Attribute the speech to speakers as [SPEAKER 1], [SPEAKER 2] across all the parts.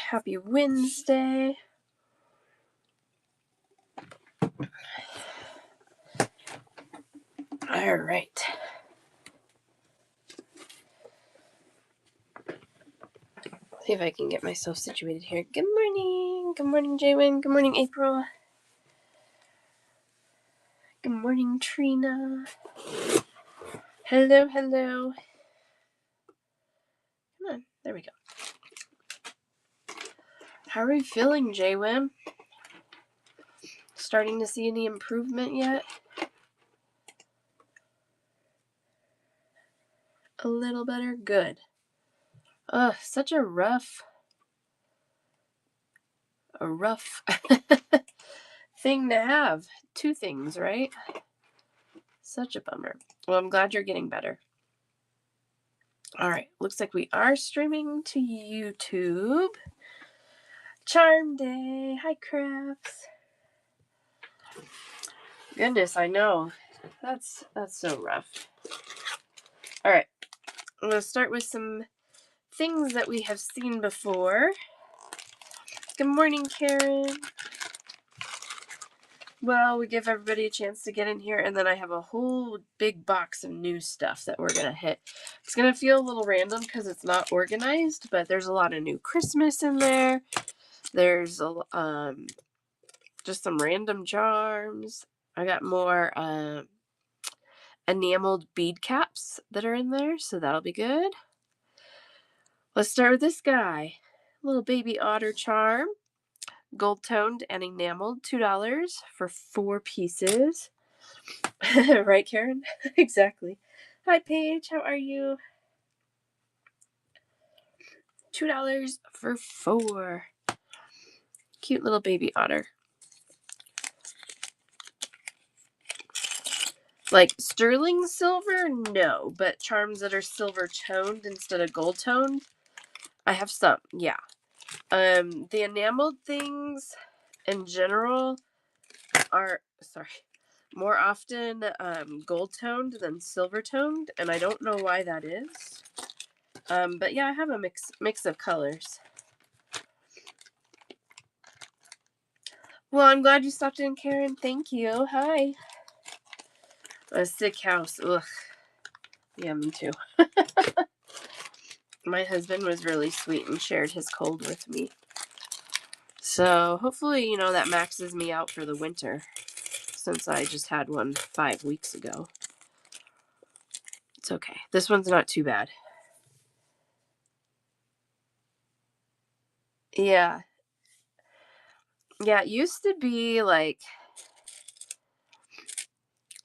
[SPEAKER 1] Happy Wednesday. All right. See if I can get myself situated here. Good morning. Good morning, Jaywin. Good morning, April. Good morning, Trina. Hello, hello. Come on. There we go. How are you feeling, Jaywin? Starting to see any improvement yet? A little better? Good. Ugh, such a rough thing to have. Two things, right? Such a bummer. Well, I'm glad you're getting better. All right. Looks like we are streaming to YouTube. Charm Day. Hi, Crafts. Goodness, I know. That's so rough. All right. I'm going to start with some things that we have seen before. Good morning, Karen. Well, we give everybody a chance to get in here, and then I have a whole big box of new stuff that we're going to hit. It's going to feel a little random because it's not organized, but there's a lot of new Christmas in there. There's just some random charms. I got more enameled bead caps that are in there, so that'll be good. Let's start with this guy. Little baby otter charm. Gold toned and enameled, $2 for 4 pieces. Right, Karen? Exactly. Hi, Paige. How are you? $2 for 4. Cute little baby otter. Like sterling silver? No, but charms that are silver toned instead of gold toned. I have some, yeah. The enameled things in general are, more often gold toned than silver toned, and I don't know why that is. But yeah, I have a mix of colors. Well, I'm glad you stopped in, Karen. Thank you. Hi. A sick house. Ugh. Yeah, me too. My husband was really sweet and shared his cold with me. So hopefully, that maxes me out for the winter, since I just had one 5 weeks ago. It's okay. This one's not too bad. Yeah. Yeah, it used to be like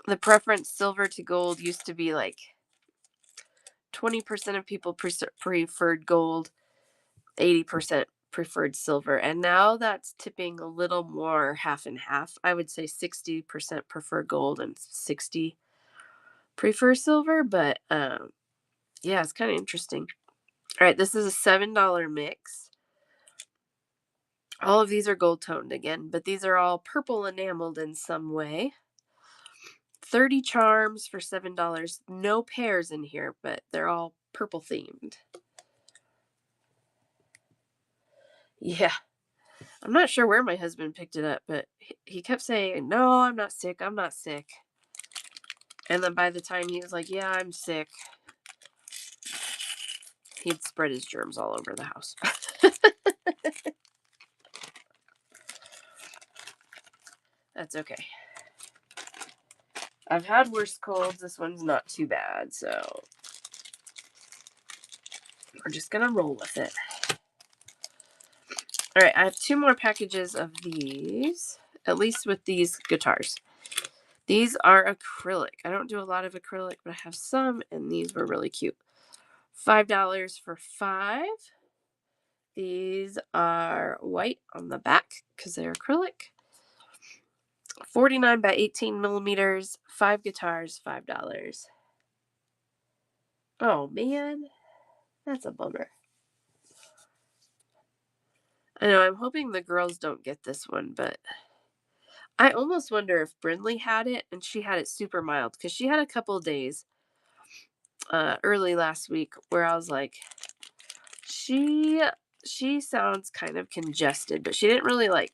[SPEAKER 1] the preference silver to gold used to be like 20% of people preferred gold, 80% preferred silver. And now that's tipping a little more half and half. I would say 60% prefer gold and 60 prefer silver. But yeah, it's kind of interesting. All right, this is a $7 mix. All of these are gold toned again, but these are all purple enameled in some way. 30 charms for $7. No pairs in here, but they're all purple themed. Yeah. I'm not sure where my husband picked it up, but he kept saying, "No, I'm not sick. I'm not sick." And then by the time he was like, "Yeah, I'm sick," he'd spread his germs all over the house. That's okay. I've had worse colds. This one's not too bad, so we're just going to roll with it. All right, I have 2 more packages of these, at least with these guitars. These are acrylic. I don't do a lot of acrylic, but I have some, and these were really cute. $5 for 5. These are white on the back because they're acrylic. 49 by 18 millimeters. 5 guitars, $5. Oh, man. That's a bummer. I know, I'm hoping the girls don't get this one, but I almost wonder if Brindley had it and she had it super mild, because she had a couple days early last week where I was like, she she sounds kind of congested, but she didn't really like,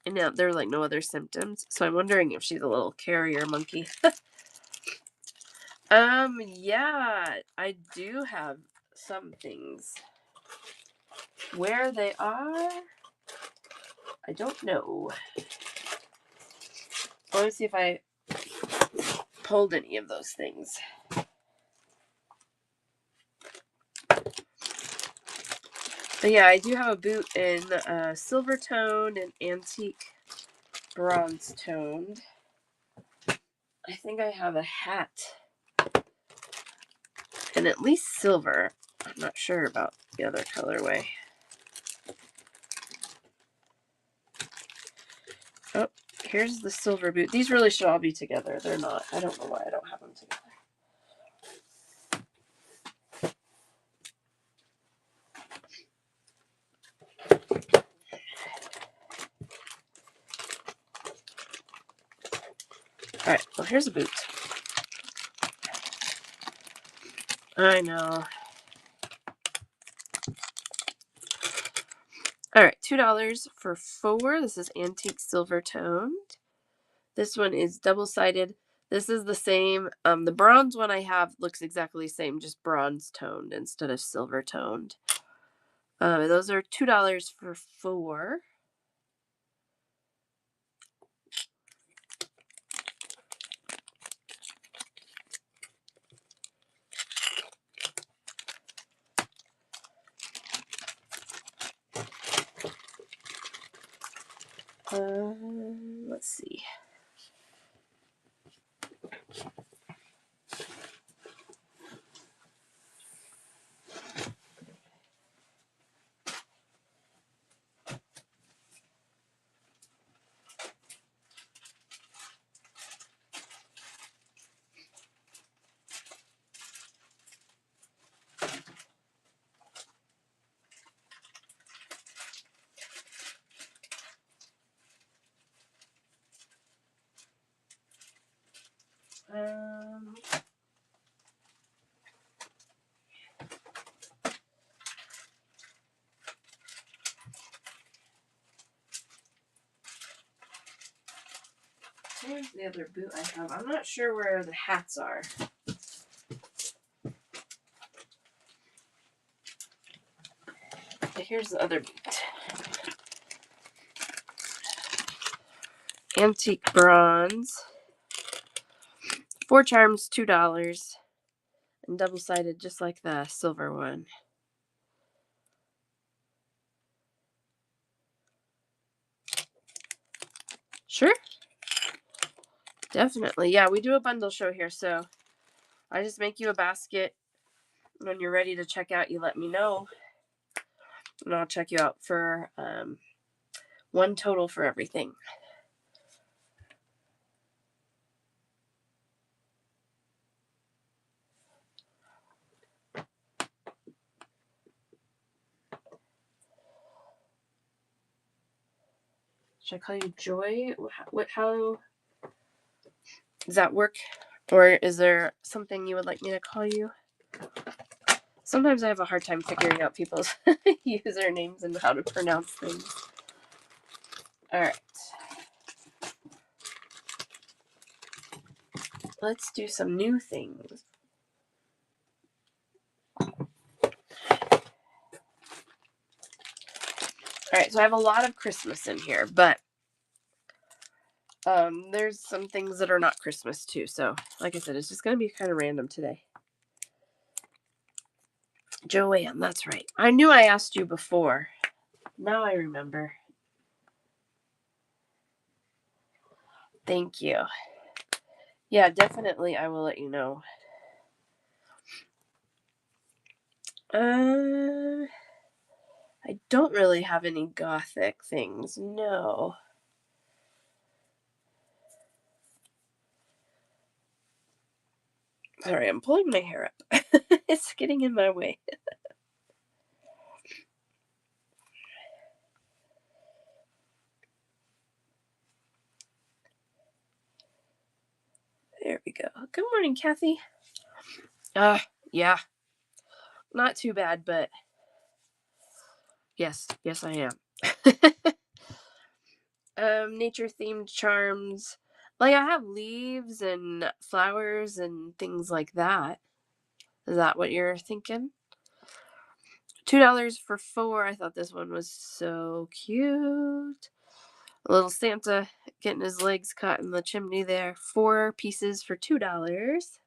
[SPEAKER 1] there were like no other symptoms. So I'm wondering if she's a little carrier monkey. Yeah, I do have some things. Where they are, I don't know. Let me see if I pulled any of those things. But yeah, I do have a boot in silver toned and antique bronze toned. I think I have a hat in at least silver. I'm not sure about the other colorway. Oh, here's the silver boot. These really should all be together. They're not. I don't know why I don't have them together. All right, well, here's a boot. I know. All right, $2 for 4. This is antique silver toned. This one is double-sided. This is the same. The bronze one I have looks exactly the same, just bronze toned instead of silver toned. Those are $2 for 4. Let's see. Here's the other boot I have. I'm not sure where the hats are. But here's the other boot. Antique bronze. 4 charms, $2. And double-sided just like the silver one. Sure. Definitely. Yeah, we do a bundle show here, so I just make you a basket. When you're ready to check out, you let me know. And I'll check you out for one total for everything. Should I call you Joy? How does that work? Or is there something you would like me to call you? Sometimes I have a hard time figuring out people's usernames and how to pronounce things. All right. Let's do some new things. All right, so I have a lot of Christmas in here, but there's some things that are not Christmas too. So, like I said, it's just going to be kind of random today. Joanne, that's right. I knew I asked you before. Now I remember. Thank you. Yeah, definitely I will let you know. I don't really have any gothic things, no. Sorry, I'm pulling my hair up. It's getting in my way. There we go. Good morning, Kathy. Yeah. Not too bad, but Yes, yes, I am. Nature themed charms. Like I have leaves and flowers and things like that. Is that what you're thinking? $2 for 4. I thought this one was so cute. A little Santa getting his legs caught in the chimney there. 4 pieces for $2.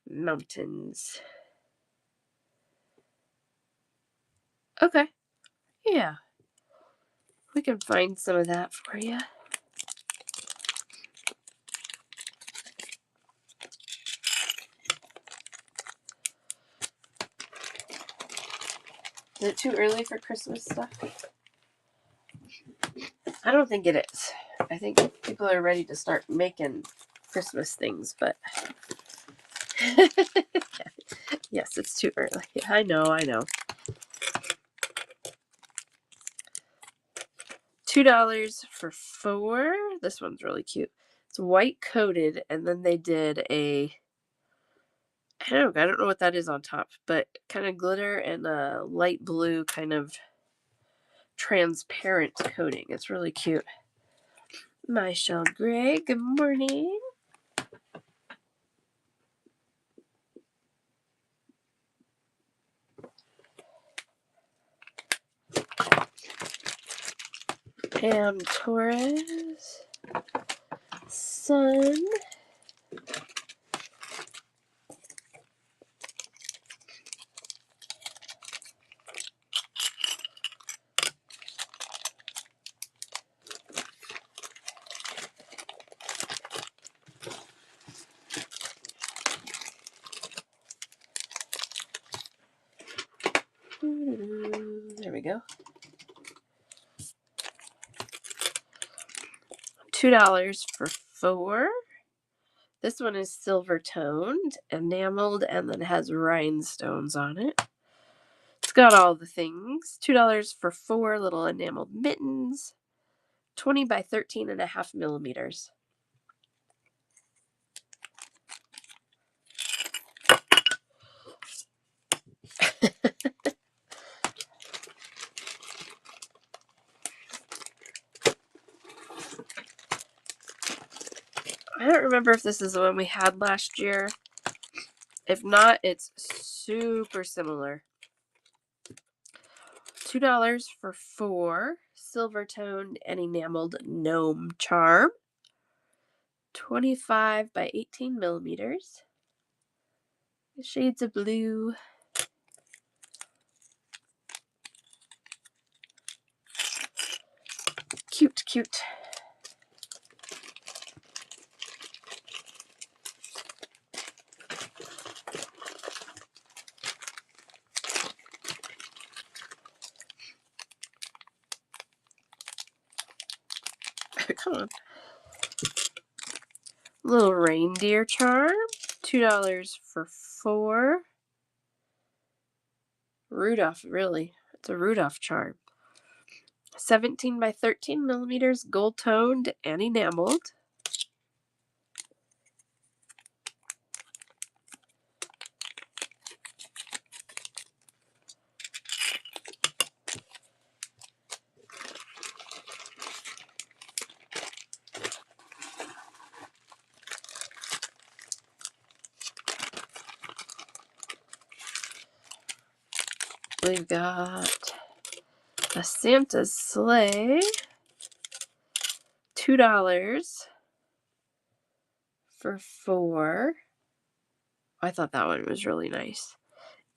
[SPEAKER 1] Mountains. Okay. Yeah. We can find some of that for you. Is it too early for Christmas stuff? I don't think it is. I think people are ready to start making Christmas things, but yes, it's too early. I know. $2 for 4. This one's really cute. It's white coated, and then they did a I don't know what that is on top, but kind of glitter and a light blue kind of transparent coating. It's really cute. Michelle Gray, good morning. Pam Torres, Sun. There we go. $2 for 4. This one is silver toned, enameled, and then has rhinestones on it. It's got all the things. $2 for 4 little enameled mittens. 20 by 13.5 millimeters. I don't remember if this is the one we had last year. If not, it's super similar. $2 for 4 silver toned and enameled gnome charm. 25 by 18 millimeters. Shades of blue. Cute, cute. Come on. Little reindeer charm. $2 for 4. Rudolph, really. It's a Rudolph charm. 17 by 13 millimeters, gold toned and enameled. We've got a Santa's sleigh. $2 for 4. I thought that one was really nice.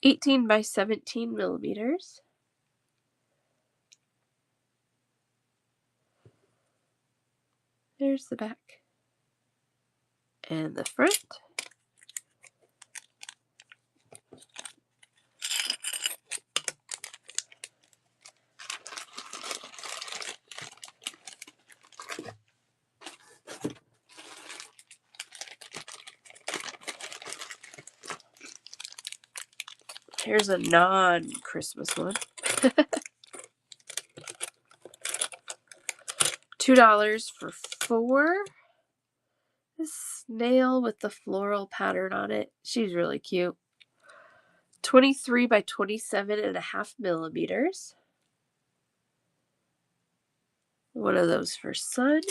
[SPEAKER 1] 18 by 17 millimeters. There's the back. And the front. Here's a non-Christmas one. $2 for 4. This snail with the floral pattern on it. She's really cute. 23 by 27.5 millimeters. One of those for Sun.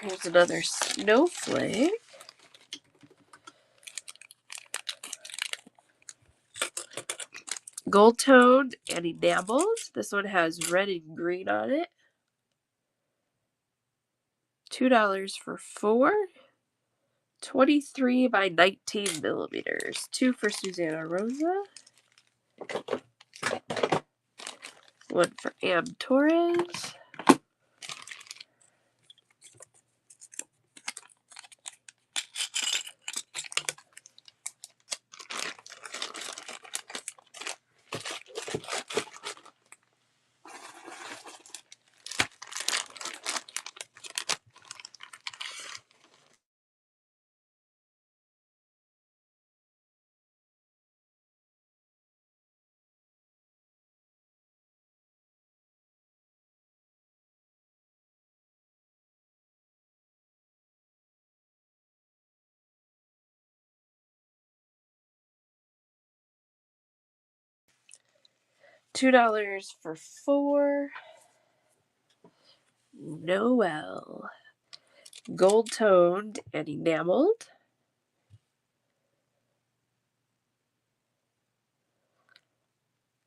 [SPEAKER 1] Here's another snowflake. Gold toned and enameled. This one has red and green on it. $2 for 4. 23 by 19 millimeters. 2 for Susanna Rosa. 1 for Am Torres. $2 for 4. Noel. Gold toned and enameled.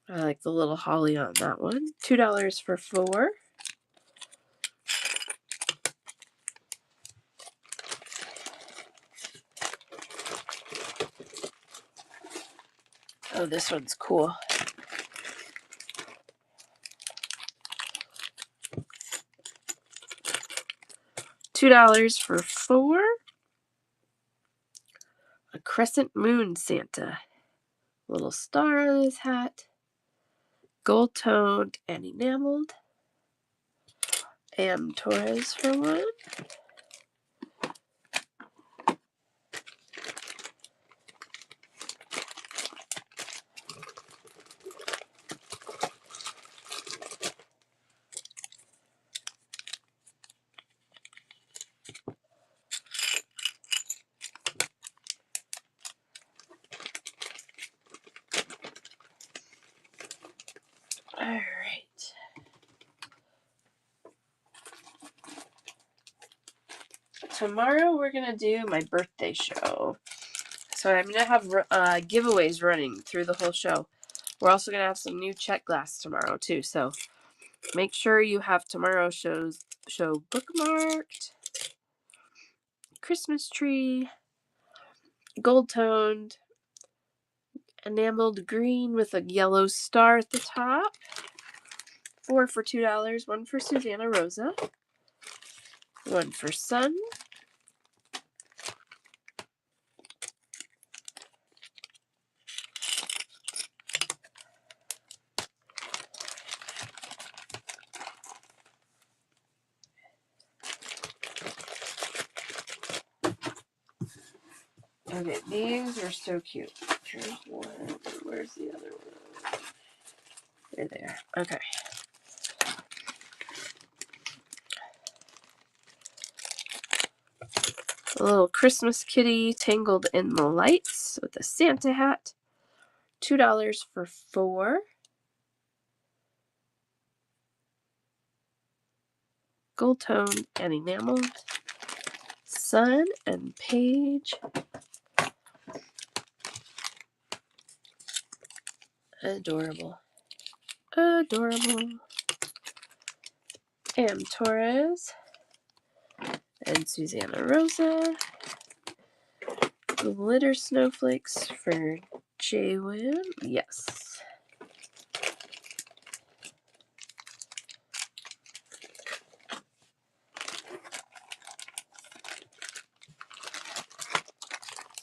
[SPEAKER 1] I like the little holly on that one. $2 for 4. Oh, this one's cool. $2 for 4. A crescent moon Santa. Little star on his hat. Gold toned and enameled. Am Torres for 1. All right. Tomorrow we're going to do my birthday show. So I'm going to have giveaways running through the whole show. We're also going to have some new check glass tomorrow too. So make sure you have tomorrow's show bookmarked. Christmas tree. Gold toned. Enameled green with a yellow star at the top. 4 for $2. 1 for Susanna Rosa. 1 for Sun. Okay, these are so cute. Here's one. Where's the other one? They're there. Okay. A little Christmas kitty tangled in the lights with a Santa hat. $2 for 4. Gold tone and enameled. Sun and Paige. Adorable. Adorable. Am Torres and Susanna Rosa. Glitter snowflakes for Jaywin. Yes.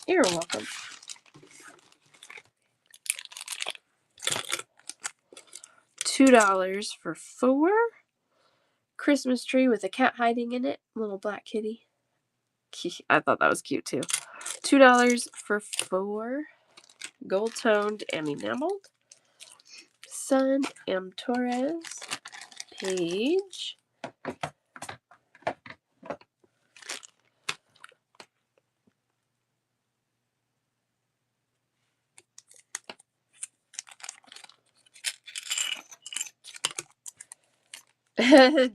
[SPEAKER 1] You're welcome. $2 for 4. Christmas tree with a cat hiding in it. Little black kitty. I thought that was cute too. $2 for 4. Gold toned and enameled. Sun M. Torres. Page.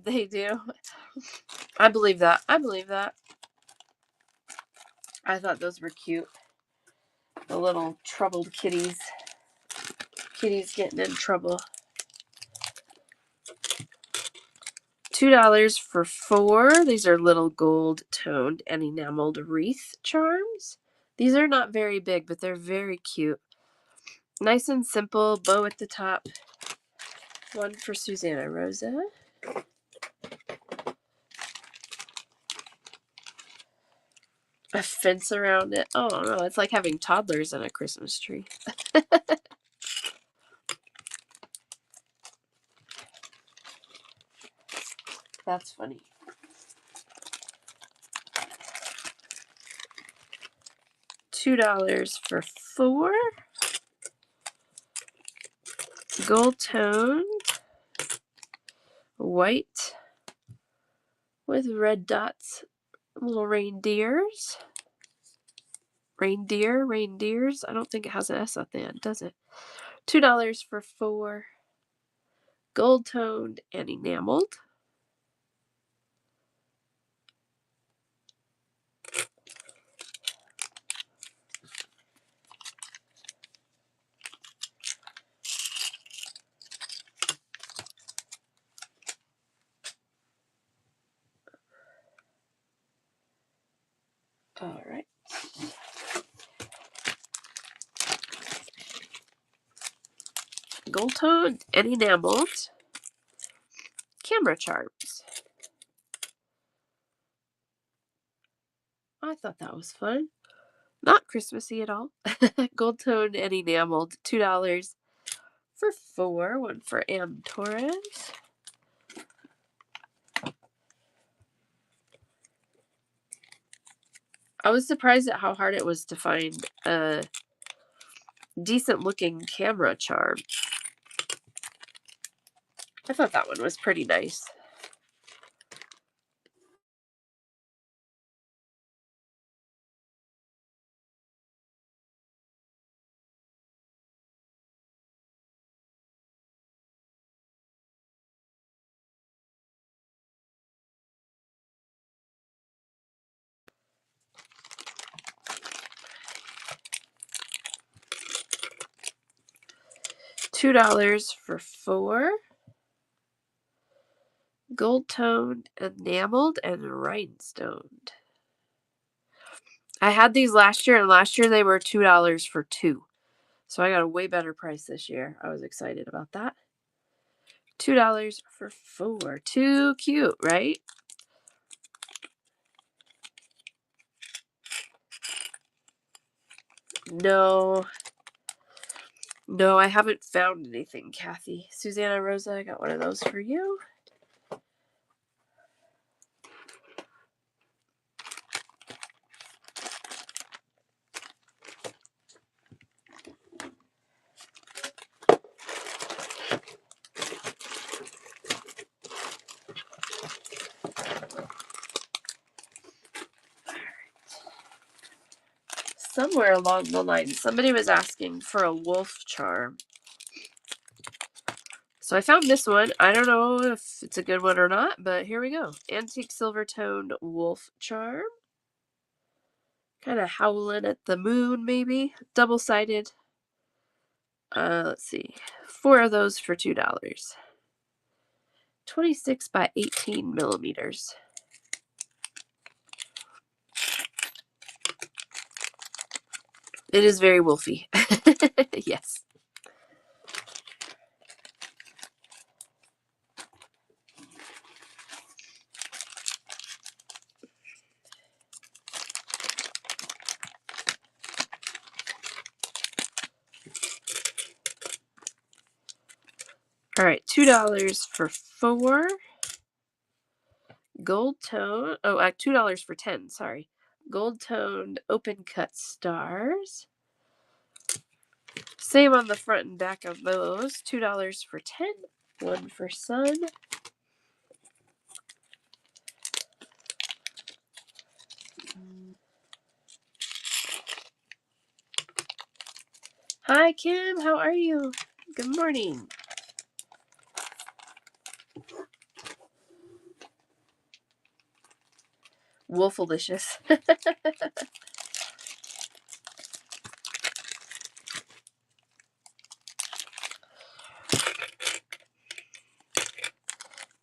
[SPEAKER 1] They do. I believe that. I believe that. I thought those were cute. The little troubled kitties. Kitties getting in trouble. $2 for 4. These are little gold toned and enameled wreath charms. These are not very big, but they're very cute. Nice and simple, bow at the top. One for Susanna Rosa. A fence around it. Oh no, it's like having toddlers in a Christmas tree. That's funny. $2 for 4. Gold toned. White. With red dots. Little reindeers. Reindeers. I don't think it has an S at the end, does it? $2 for 4. Gold toned and enameled. All right. Gold toned and enameled. Camera charms. I thought that was fun. Not Christmassy at all. Gold toned and enameled. $2 for 4. One for M. Torres. I was surprised at how hard it was to find a decent looking camera charm. I thought that one was pretty nice. $2 for 4. Gold toned, enameled, and rhinestoned. I had these last year, and last year they were $2 for 2. So I got a way better price this year. I was excited about that. $2 for 4. Too cute, right? No. No, I haven't found anything, Kathy. Susanna Rosa, I got one of those for you. Somewhere along the line, somebody was asking for a wolf charm. So I found this one. I don't know if it's a good one or not, but here we go. Antique silver toned wolf charm. Kind of howling at the moon, maybe. Double-sided. Let's see. 4 of those for $2. 26 by 18 millimeters. It is very wolfy. Yes. All right, $2 for 4. Gold tone. Oh, $2 for 10. Sorry. Gold toned open cut stars. Same on the front and back of those. $2 for 10. 1 for sun. Hi, Kim. How are you? Good morning. Wolfalicious.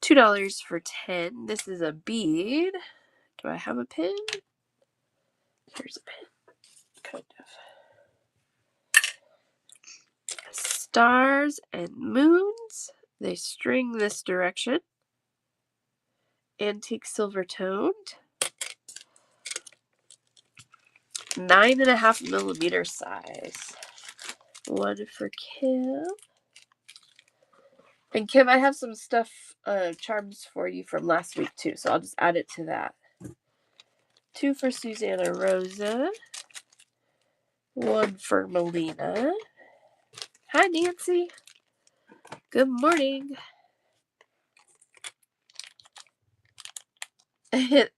[SPEAKER 1] $2 for 10. This is a bead. Do I have a pin? Here's a pin. Kind of. Stars and moons. They string this direction. Antique silver toned. 9.5 millimeter size. 1 for Kim. And Kim, I have some stuff, charms for you from last week too, so I'll just add it to that. 2 for Susanna Rosa. 1 for Melina. Hi, Nancy. Good morning.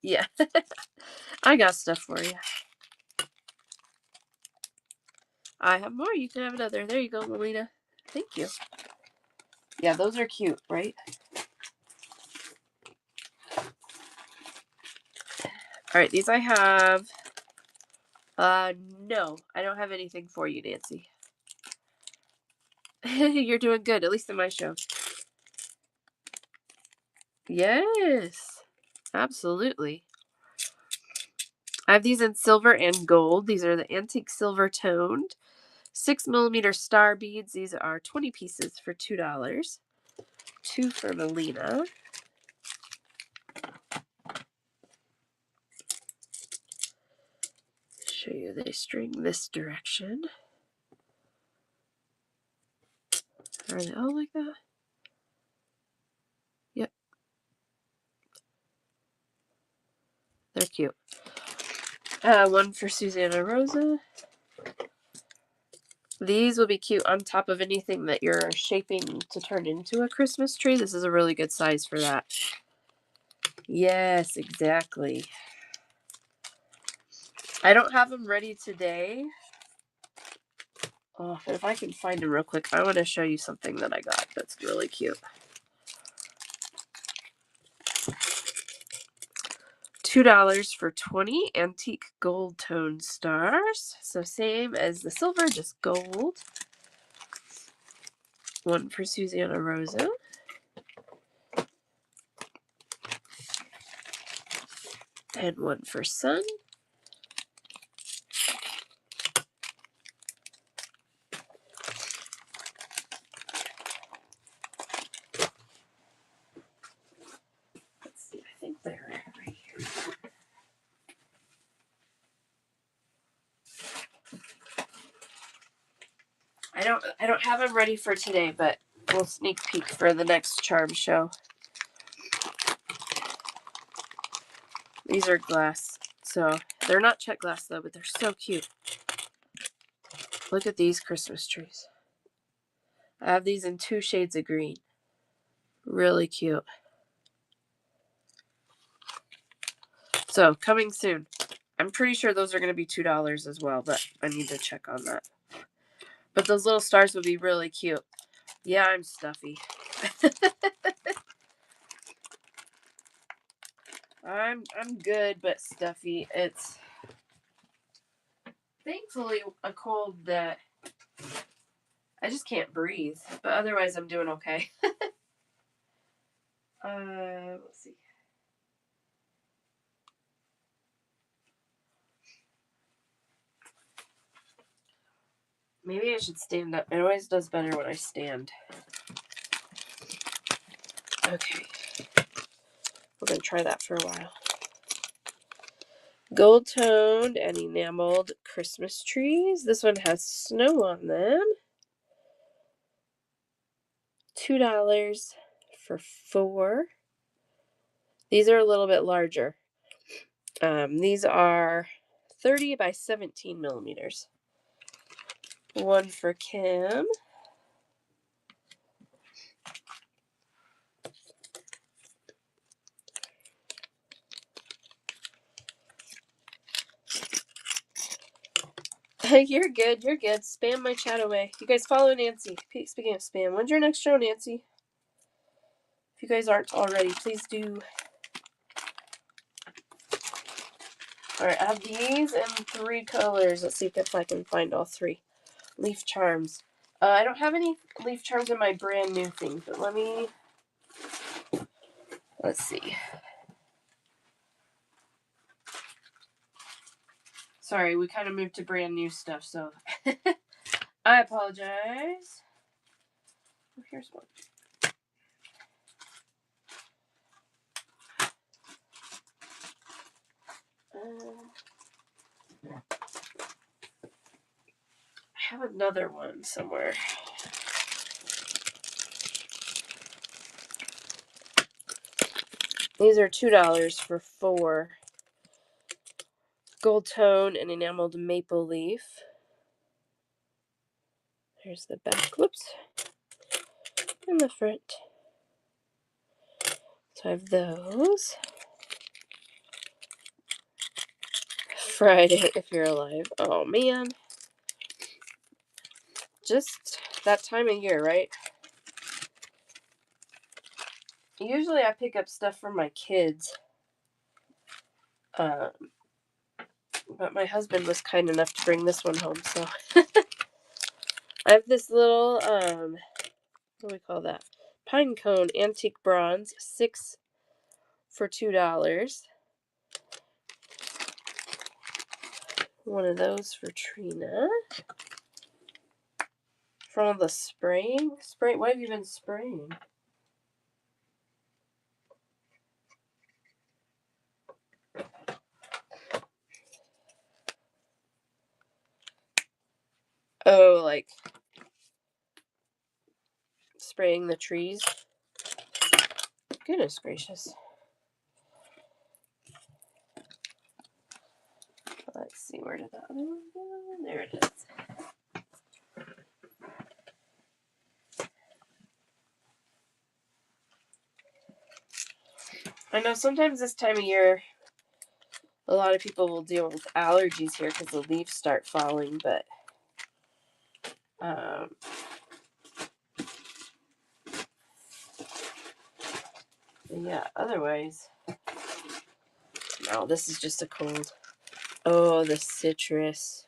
[SPEAKER 1] Yeah. I got stuff for you. I have more. You can have another. There you go, Melina. Thank you. Yeah, those are cute, right? All right, these I have. No, I don't have anything for you, Nancy. You're doing good, at least in my show. Yes, absolutely. I have these in silver and gold. These are the antique silver toned 6 millimeter star beads. These are 20 pieces for $2. 2 for Melina. Show you they string this direction. Are they all like that? Yep. They're cute. 1 for Susanna Rosa. These will be cute on top of anything that you're shaping to turn into a Christmas tree. This is a really good size for that. Yes, exactly. I don't have them ready today. Oh, but if I can find them real quick, I want to show you something that I got that's really cute. $2 for 20 antique gold tone stars. So same as the silver, just gold. 1 for Susanna Rosa. And 1 for sun. Let's see, I think they're right here. I don't have them ready for today, but we'll sneak peek for the next charm show. These are glass, so they're not check glass though, but they're so cute. Look at these Christmas trees. I have these in 2 shades of green. Really cute. So coming soon. I'm pretty sure those are going to be $2 as well, but I need to check on that. But those little stars would be really cute. Yeah, I'm stuffy. I'm good, but stuffy. It's thankfully a cold that I just can't breathe, but otherwise I'm doing okay. Let's see. Maybe I should stand up. It always does better when I stand. Okay. We're going to try that for a while. Gold toned and enameled Christmas trees. This one has snow on them. $2 for 4. These are a little bit larger. These are 30 by 17 millimeters. One for Kim. You're good. You're good. Spam my chat away. You guys follow Nancy. Speaking of spam, when's your next show, Nancy? If you guys aren't already, please do. Alright, I have these in 3 colors. Let's see if I can find all 3. Leaf charms. I don't have any leaf charms in my brand new thing, but let's see. Sorry, we kind of moved to brand new stuff, so I apologize. Oh, here's one. I have another one somewhere. These are $2 for 4. Gold tone and enameled maple leaf. Here's the back. Whoops. And the front. So I have those. Friday, if you're alive. Oh, man. Just that time of year, right? Usually I pick up stuff for my kids. But my husband was kind enough to bring this one home, so. I have this little, what do we call that? Pine cone antique bronze, 6 for $2. One of those for Trina. From all the spraying? What have you been spraying? Oh, like spraying the trees? Goodness gracious. Let's see, where did that other one go? There it is. I know sometimes this time of year, a lot of people will deal with allergies here because the leaves start falling, but yeah, otherwise, no, this is just a cold. Oh, the citrus.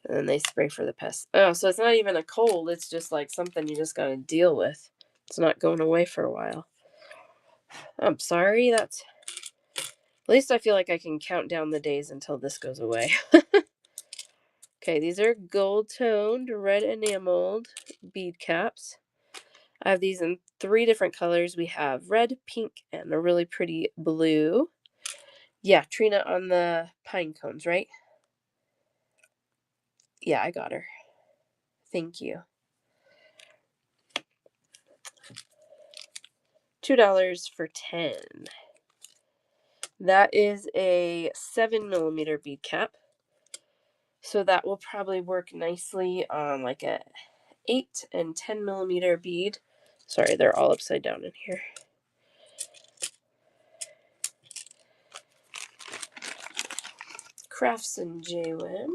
[SPEAKER 1] And then they spray for the pests. Oh, so it's not even a cold. It's just like something you just got to deal with. It's not going away for a while. I'm sorry. At least I feel like I can count down the days until this goes away. Okay, these are gold toned, red enameled bead caps. I have these in 3 different colors. We have red, pink, and a really pretty blue. Yeah, Trina on the pine cones, right? Yeah, I got her. Thank you. $2 for 10. That is a 7 millimeter bead cap. So that will probably work nicely on like a 8 and 10 millimeter bead. Sorry, they're all upside down in here. Crafts and JLM.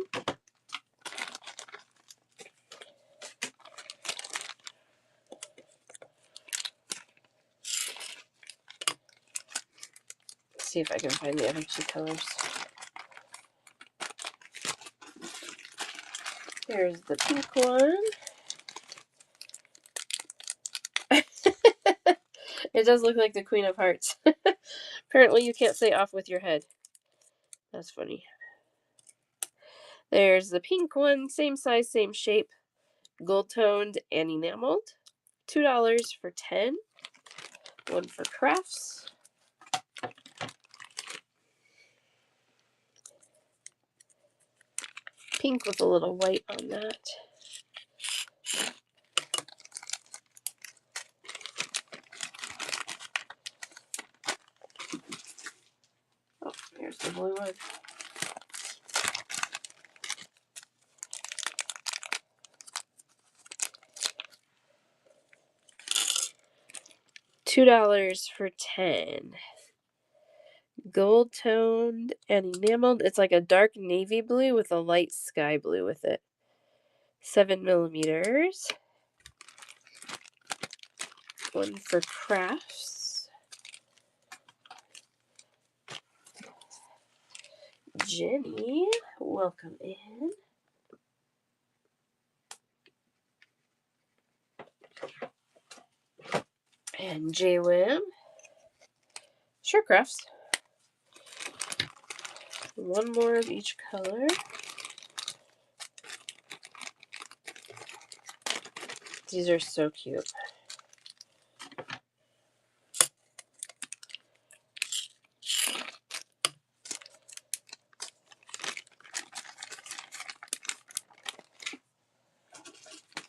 [SPEAKER 1] See if I can find the other 2 colors. Here's the pink one. It does look like the Queen of Hearts. Apparently you can't say off with your head. That's funny. There's the pink one, same size, same shape, gold toned and enameled. $2 for 10. One for crafts. Pink with a little white on that. the blue one. $2 for 10. Gold toned and enameled. It's like a dark navy blue with a light sky blue with it. 7mm. One for crafts. Jenny, welcome in. And JWim. Sure, crafts. One more of each color. These are so cute.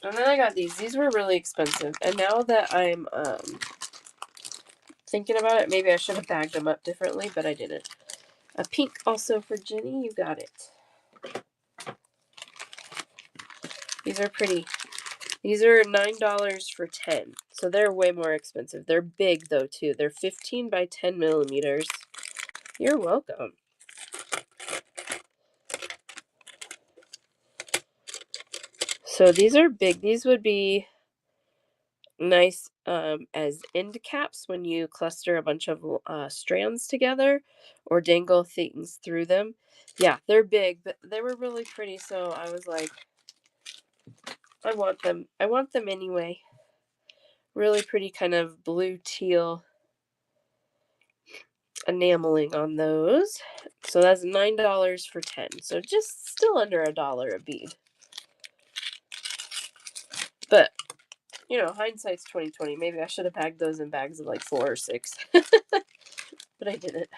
[SPEAKER 1] And then I got these. These were really expensive. And now that I'm thinking about it, maybe I should have bagged them up differently, but I didn't. A pink also for Jenny. You got it. These are pretty. These are $9 for 10. So they're way more expensive. They're big though too. They're 15 by 10mm. You're welcome. So these are big. These would be nice as end caps when you cluster a bunch of strands together or dangle things through them. Yeah, they're big, but they were really pretty, so I was like, I want them. I want them anyway. Really pretty kind of blue teal enameling on those. So that's $9 for 10. So just still under $1 a bead. But you know, hindsight's 2020. Maybe I should have packed those in bags of like 4 or 6. But I didn't,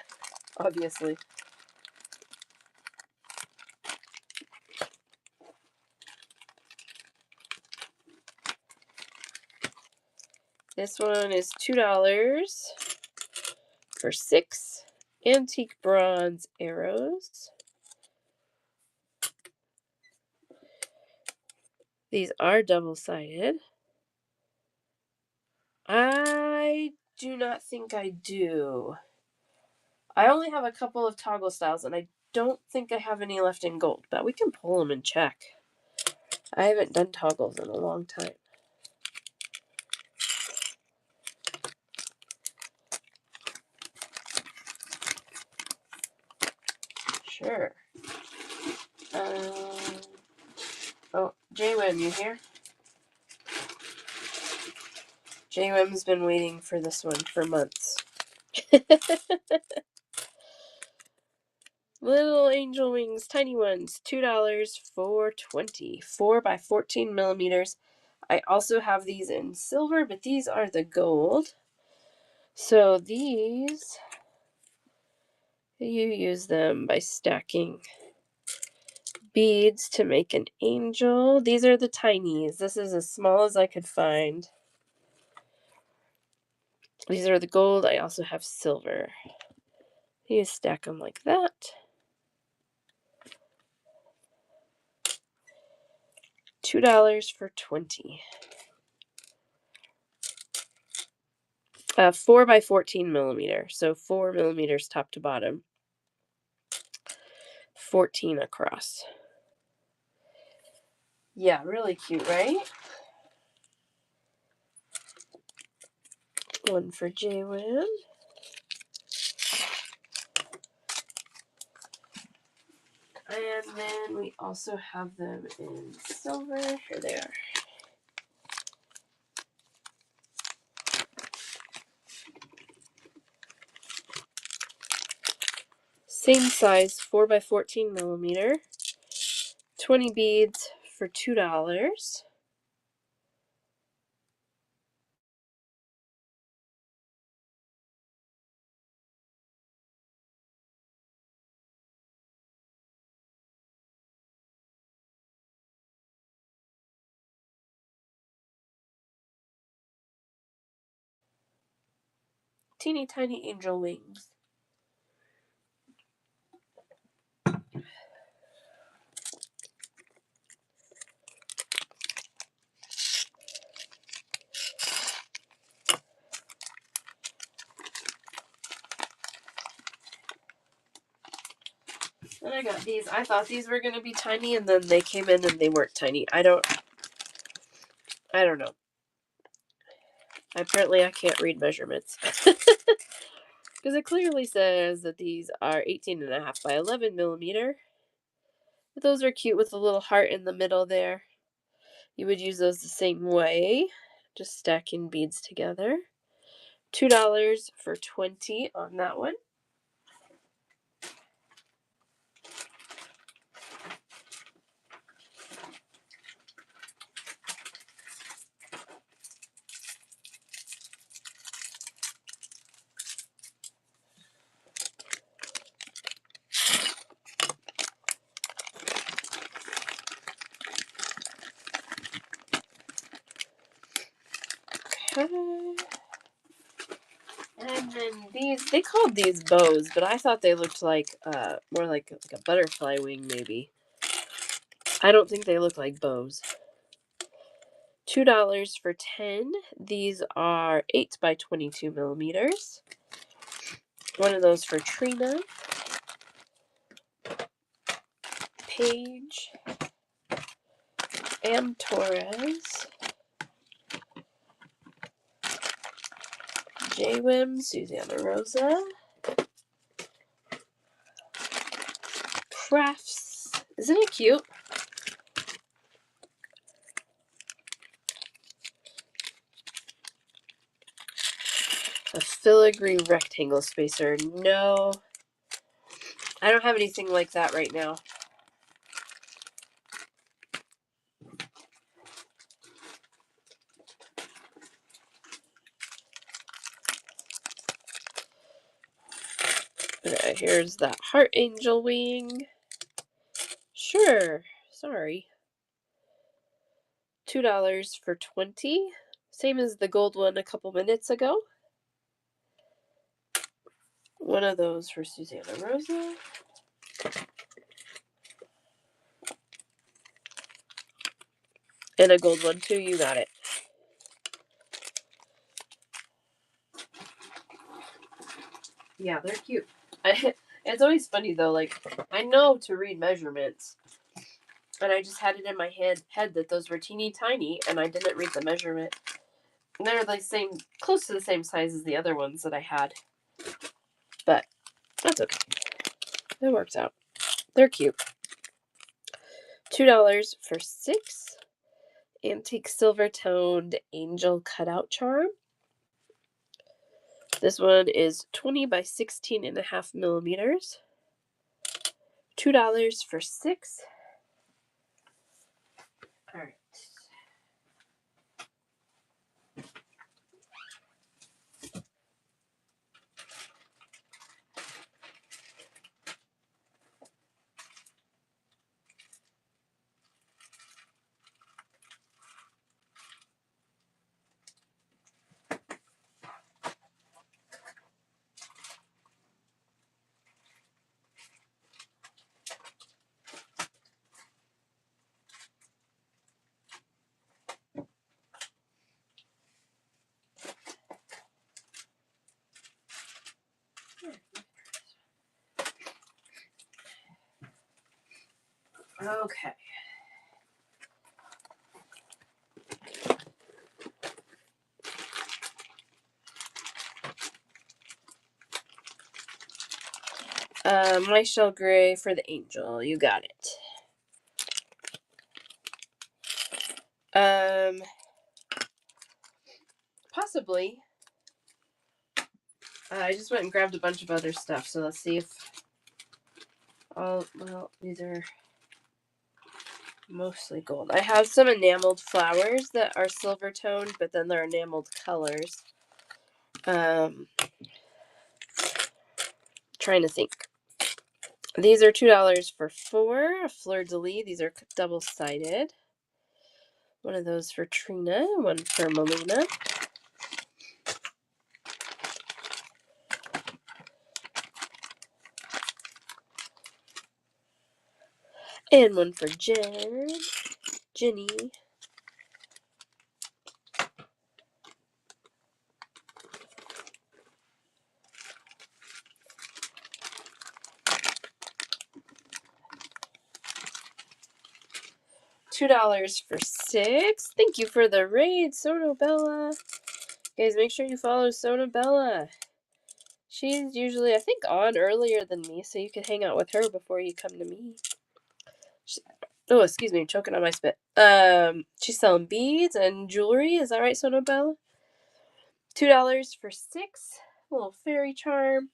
[SPEAKER 1] obviously. This one is $2 for 6 antique bronze arrows. These are double-sided. I do not think I do. I only have a couple of toggle styles, and I don't think I have any left in gold, but we can pull them and check. I haven't done toggles in a long time. Sure. Oh, JWim, you here? JWim's been waiting for this one for months. Little angel wings, tiny ones, $2 for 20. 4 by 14mm. I also have these in silver, but these are the gold. So these, you use them by stacking beads to make an angel. These are the tinies. This is as small as I could find. These are the gold. I also have silver. You stack them like that. $2 for 20. 4 by 14mm. So 4mm top to bottom. 14 across. Yeah, really cute, right? One for JWim. And then we also have them in silver. Here they are. Same size, 4 by 14mm. 20 beads for $2. Teeny tiny angel wings. Then I got these. I thought these were going to be tiny, and then they came in and they weren't tiny. I don't know. Apparently I can't read measurements. Because it clearly says that these are 18.5 by 11 millimeter. But those are cute with a little heart in the middle there. You would use those the same way, just stacking beads together. $2 for 20 on that one. Okay. And then these, they called these bows, but I thought they looked like more like a butterfly wing maybe. I don't think they look like bows. $2 for 10. These are 8 by 22 millimeters. One of those for Trina, Paige, and Torres. J-Wim, Susanna Rosa. Crafts. Isn't it cute? A filigree rectangle spacer. No. I don't have anything like that right now. Okay, here's that heart angel wing. Sure. Sorry. $2 for 20. Same as the gold one a couple minutes ago. One of those for Susanna Rosa. And a gold one too, you got it. Yeah, they're cute. It's always funny though, like, I know to read measurements, and I just had it in my head that those were teeny tiny, and I didn't read the measurement. And they're the same, close to the same size as the other ones that I had. But that's okay. It works out. They're cute. $2 for 6. Antique silver toned angel cutout charm. This one is 20 by 16.5 millimeters. $2 for 6. All right. Okay. My shell gray for the angel. You got it. Possibly. I just went and grabbed a bunch of other stuff, so let's see if well, these are mostly gold. I have some enameled flowers that are silver toned, but then they're enameled colors. Trying to think. These are $2 for 4. A fleur-de-lis. These are double-sided. One of those for Trina, one for Melina. And one for Jenny. $2 for 6. Thank you for the raid, Sonobella. Guys, make sure you follow Sonobella. She's usually, I think, on earlier than me, so you can hang out with her before you come to me. Oh, excuse me, I'm choking on my spit. She's selling beads and jewelry. Is that right, Sonobella? $2 for 6. A little fairy charm.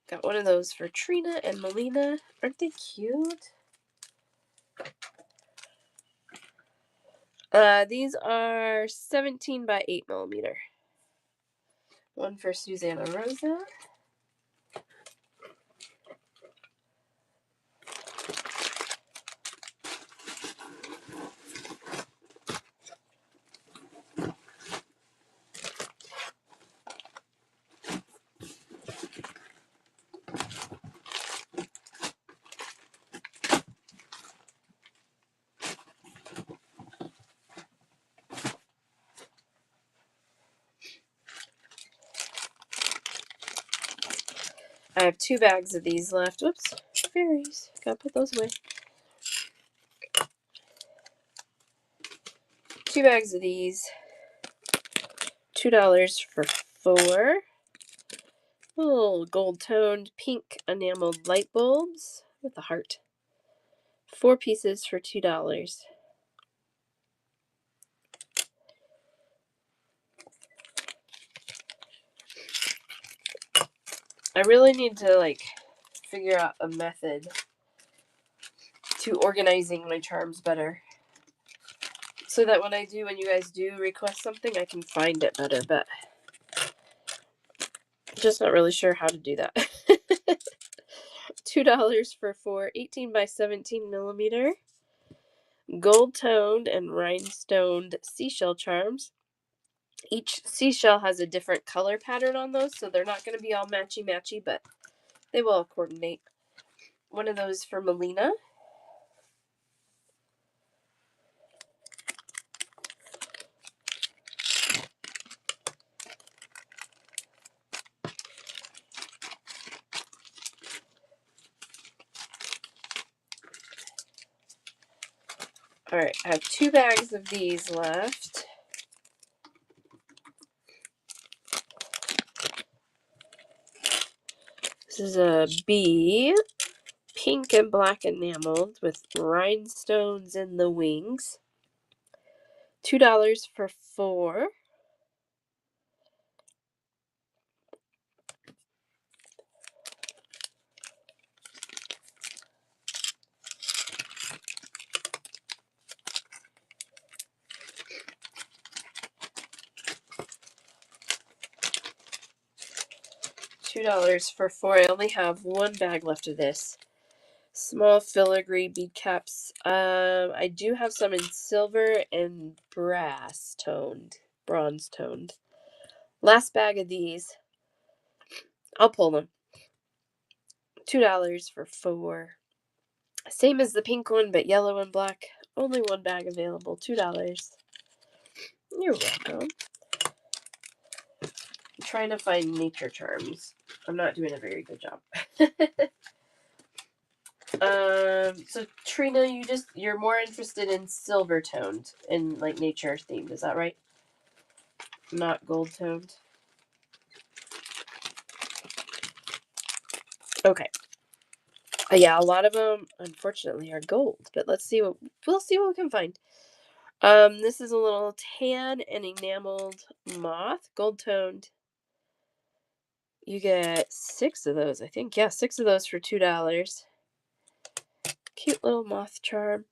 [SPEAKER 1] Got one of those for Trina and Melina. Aren't they cute? These are 17 by 8 millimeter. One for Susanna Rosa. I have 2 bags of these left. Whoops, fairies. Gotta put those away. 2 bags of these. $2 for 4. Little gold-toned pink enameled light bulbs with a heart. 4 pieces for $2. I really need to, figure out a method to organizing my charms better. So that when you guys do request something, I can find it better, but just not really sure how to do that. $2 for 4 18 by 17 millimeter gold-toned and rhinestoned seashell charms. Each seashell has a different color pattern on those, so they're not going to be all matchy-matchy, but they will coordinate. One of those for Melina. Alright, I have 2 bags of these left. This is a bee, pink and black enameled with rhinestones in the wings. $2 for 4. $2 for 4. I only have 1 bag left of this. Small filigree bead caps. I do have some in silver and bronze toned. Last bag of these. I'll pull them. $2 for 4. Same as the pink one, but yellow and black. Only 1 bag available. $2. You're welcome. I'm trying to find nature charms. I'm not doing a very good job. So Trina, you're more interested in silver toned and nature themed, is that right? Not gold toned. Okay. Yeah, a lot of them unfortunately are gold, but we'll see what we can find. This is a little tan and enameled moth, gold toned. You get 6 of those, I think. Yeah, 6 of those for $2. Cute little moth charm.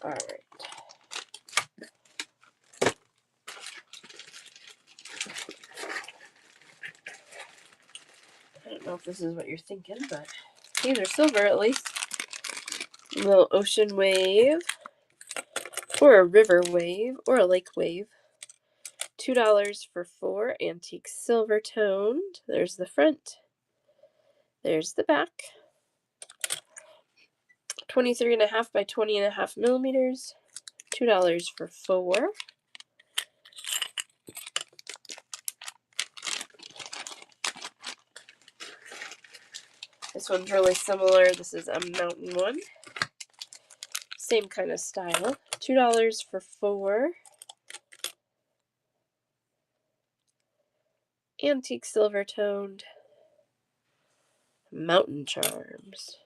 [SPEAKER 1] All right. I don't know if this is what you're thinking, but these are silver at least. A little ocean wave, or a river wave, or a lake wave. $2 for 4 antique silver toned. There's the front. There's the back. 23.5 by 20.5 millimeters. $2 for 4. This one's really similar. This is a mountain one. Same kind of style. $2 for 4. Antique silver toned mountain charms.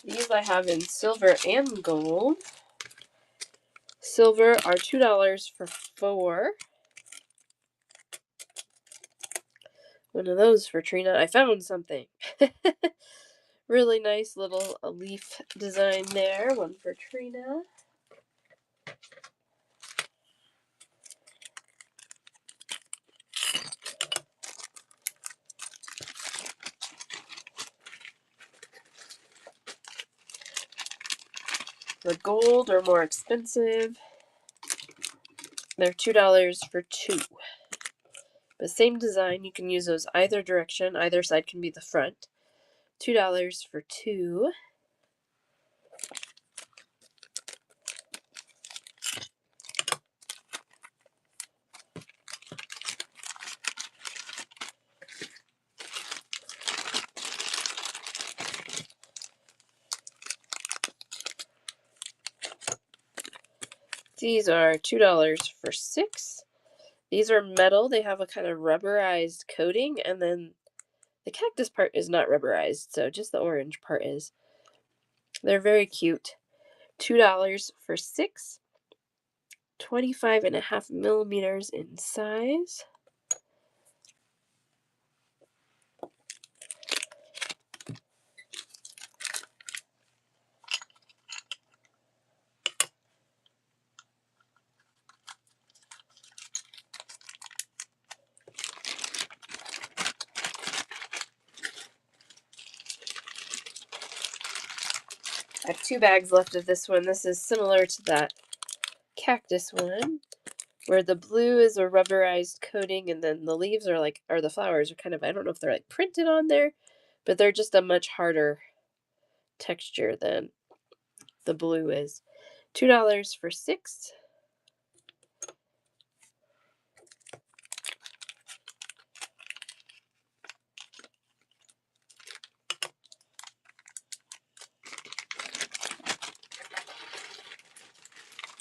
[SPEAKER 1] These I have in silver and gold. Silver are $2 for 4. One of those for Trina. I found something. Really nice little leaf design there. One for Trina. The gold are more expensive. They're $2 for 2. The same design, you can use those either direction. Either side can be the front. $2 for 2. These are $2 for 6. These are metal. They have a kind of rubberized coating, and then the cactus part is not rubberized, so just the orange part is. They're very cute. $2 for 6. 25.5 millimeters in size. I have 2 bags left of this one. This is similar to that cactus one, where the blue is a rubberized coating, and then the leaves are like, or the flowers are kind of, I don't know if they're like printed on there, but they're just a much harder texture than the blue is. $2 for 6.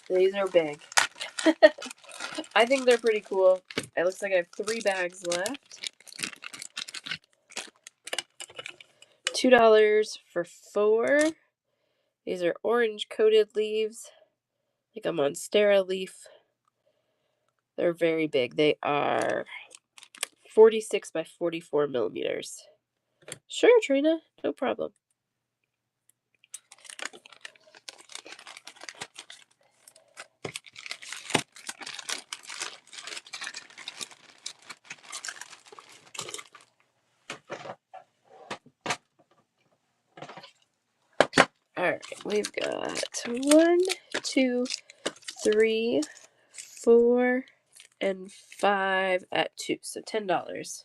[SPEAKER 1] These are big. I think they're pretty cool. It looks like I have 3 bags left. $2 for 4. These are orange coated leaves, like a monstera leaf. They're very big. They are 46 by 44 millimeters. Sure, Trina, no problem. Alright, we've got 1, 2, 3, 4, and 5 at 2, so $10.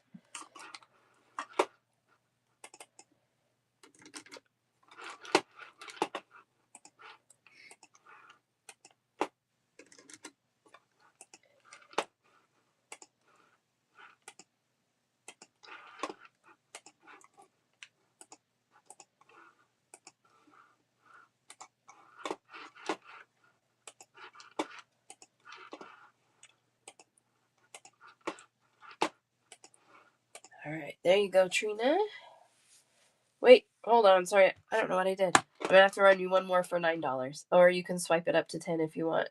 [SPEAKER 1] Alright, there you go, Trina. Wait, hold on, sorry, I don't know what I did. I'm gonna have to run you one more for $9, or you can swipe it up to 10 if you want.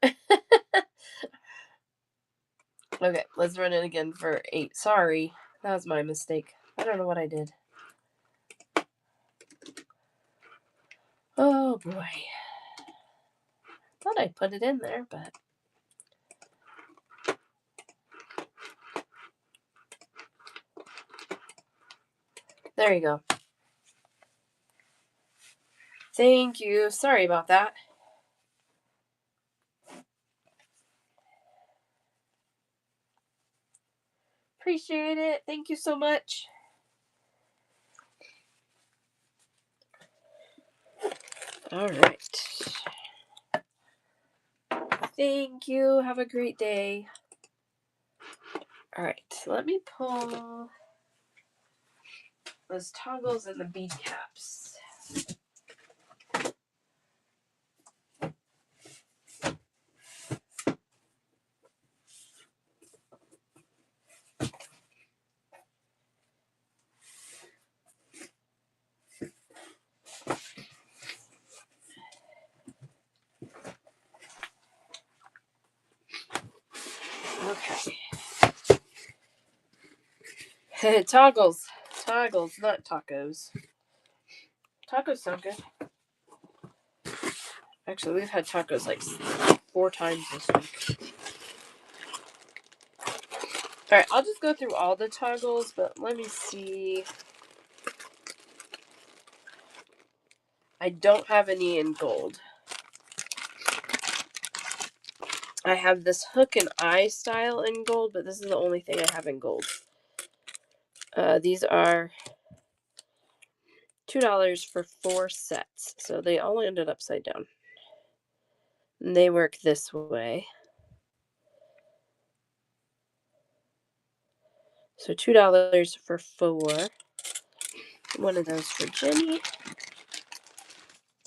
[SPEAKER 1] Okay, let's run it again for 8. Sorry, that was my mistake. I don't know what I did. Oh boy. Thought I put it in there, but there you go. Thank you. Sorry about that. Appreciate it. Thank you so much. All right. Thank you. Have a great day. All right. Let me pull those toggles and the bead caps. Okay. Toggles, not tacos. Tacos sound good. Actually, we've had tacos like 4 times this week. All right, I'll just go through all the toggles, but let me see. I don't have any in gold. I have this hook and eye style in gold, but this is the only thing I have in gold. These are $2 for 4 sets, so they all ended upside down. And they work this way. So $2 for 4. One of those for Jenny.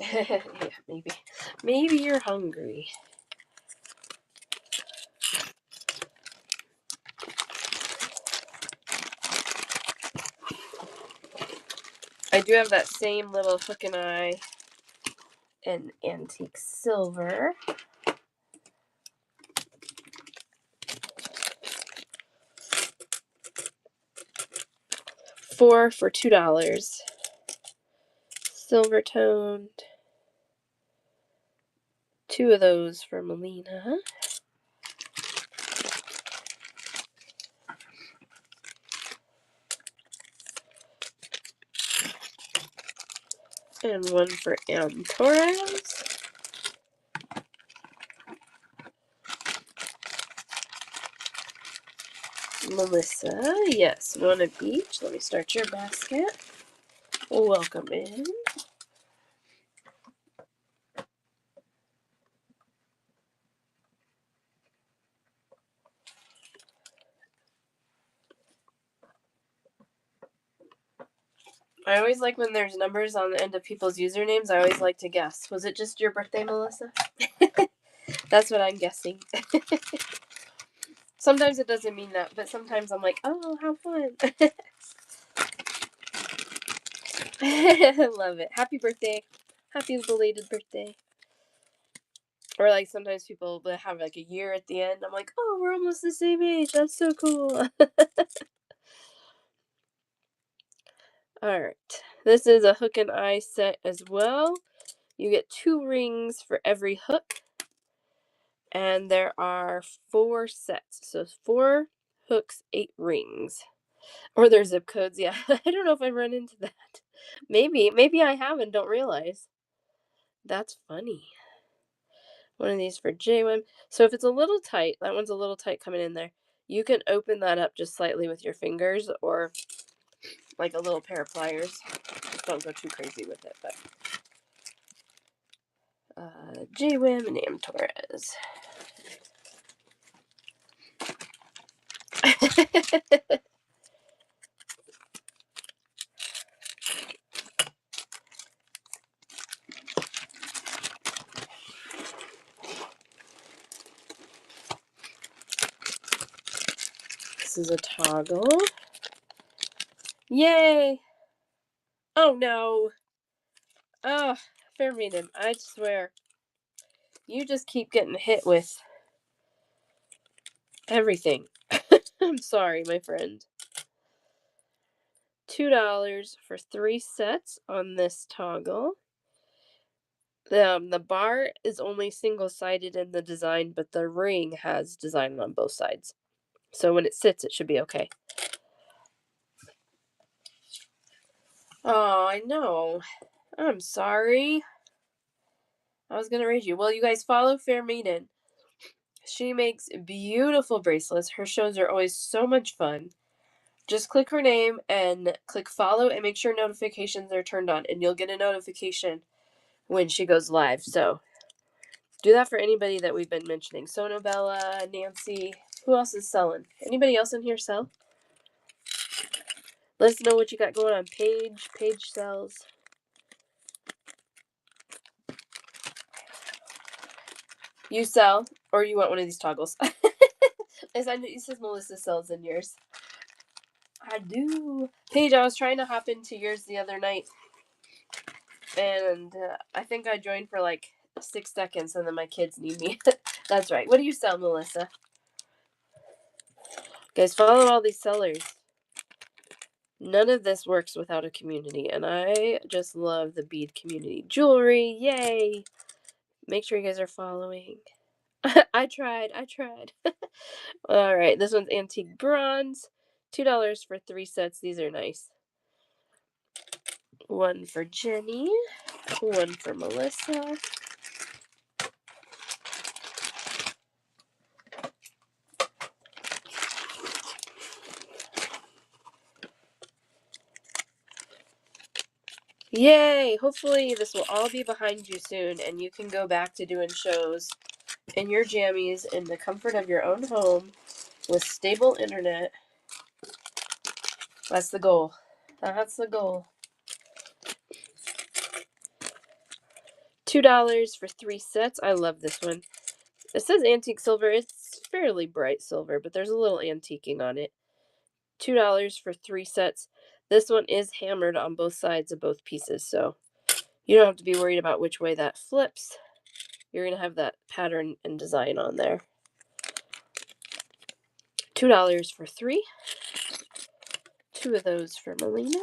[SPEAKER 1] Yeah, maybe you're hungry. I do have that same little hook and eye and antique silver. $4 for $2. Silver toned. 2 of those for Melina. And 1 for Torres. Melissa, yes, 1 of each. Let me start your basket. Welcome in. I always like when there's numbers on the end of people's usernames. I always like to guess. Was it just your birthday, Melissa? That's what I'm guessing. Sometimes it doesn't mean that, but sometimes I'm like, oh, how fun. I love it. Happy birthday. Happy belated birthday. Or like sometimes people have like a year at the end. I'm like, oh, we're almost the same age. That's so cool. All right. This is a hook and eye set as well. You get 2 rings for every hook. And there are 4 sets. So 4 hooks, 8 rings. Or their zip codes, yeah. I don't know if I've run into that. Maybe I have and don't realize. That's funny. 1 of these for JWIM. So if it's a little tight, that one's a little tight coming in there, you can open that up just slightly with your fingers or like a little pair of pliers. Just don't go too crazy with it, but JWIM and Am Torres. This is a toggle. Yay! Oh no! Oh, Fair Maiden, I swear. You just keep getting hit with everything. I'm sorry, my friend. $2 for 3 sets on this toggle. The bar is only single-sided in the design, but the ring has design on both sides. So when it sits, it should be okay. Oh, I know. I'm sorry. I was going to raise you. Well, you guys follow Fair Maiden. She makes beautiful bracelets. Her shows are always so much fun. Just click her name and click follow and make sure notifications are turned on, and you'll get a notification when she goes live. So do that for anybody that we've been mentioning. Sonobella, Nancy. Who else is selling? Anybody else in here sell? Let us know what you got going on. Paige sells. You sell, or you want one of these toggles? It says Melissa sells in yours. I do. Paige, I was trying to hop into yours the other night, and I think I joined for like 6 seconds, and then my kids need me. That's right. What do you sell, Melissa? Guys, follow all these sellers. None of this works without a community, and I just love the bead community. Jewelry, yay! Make sure you guys are following. I tried. All right, this one's antique bronze. $2 for 3 sets. These are nice. One for Jenny. One for Melissa. Yay! Hopefully this will all be behind you soon, and you can go back to doing shows in your jammies in the comfort of your own home with stable internet. That's the goal. That's the goal. $2 for 3 sets. I love this one. It says antique silver. It's fairly bright silver, but there's a little antiquing on it. $2 for 3 sets. This one is hammered on both sides of both pieces, so you don't have to be worried about which way that flips. You're going to have that pattern and design on there. $2 for 3. 2 of those for Melina.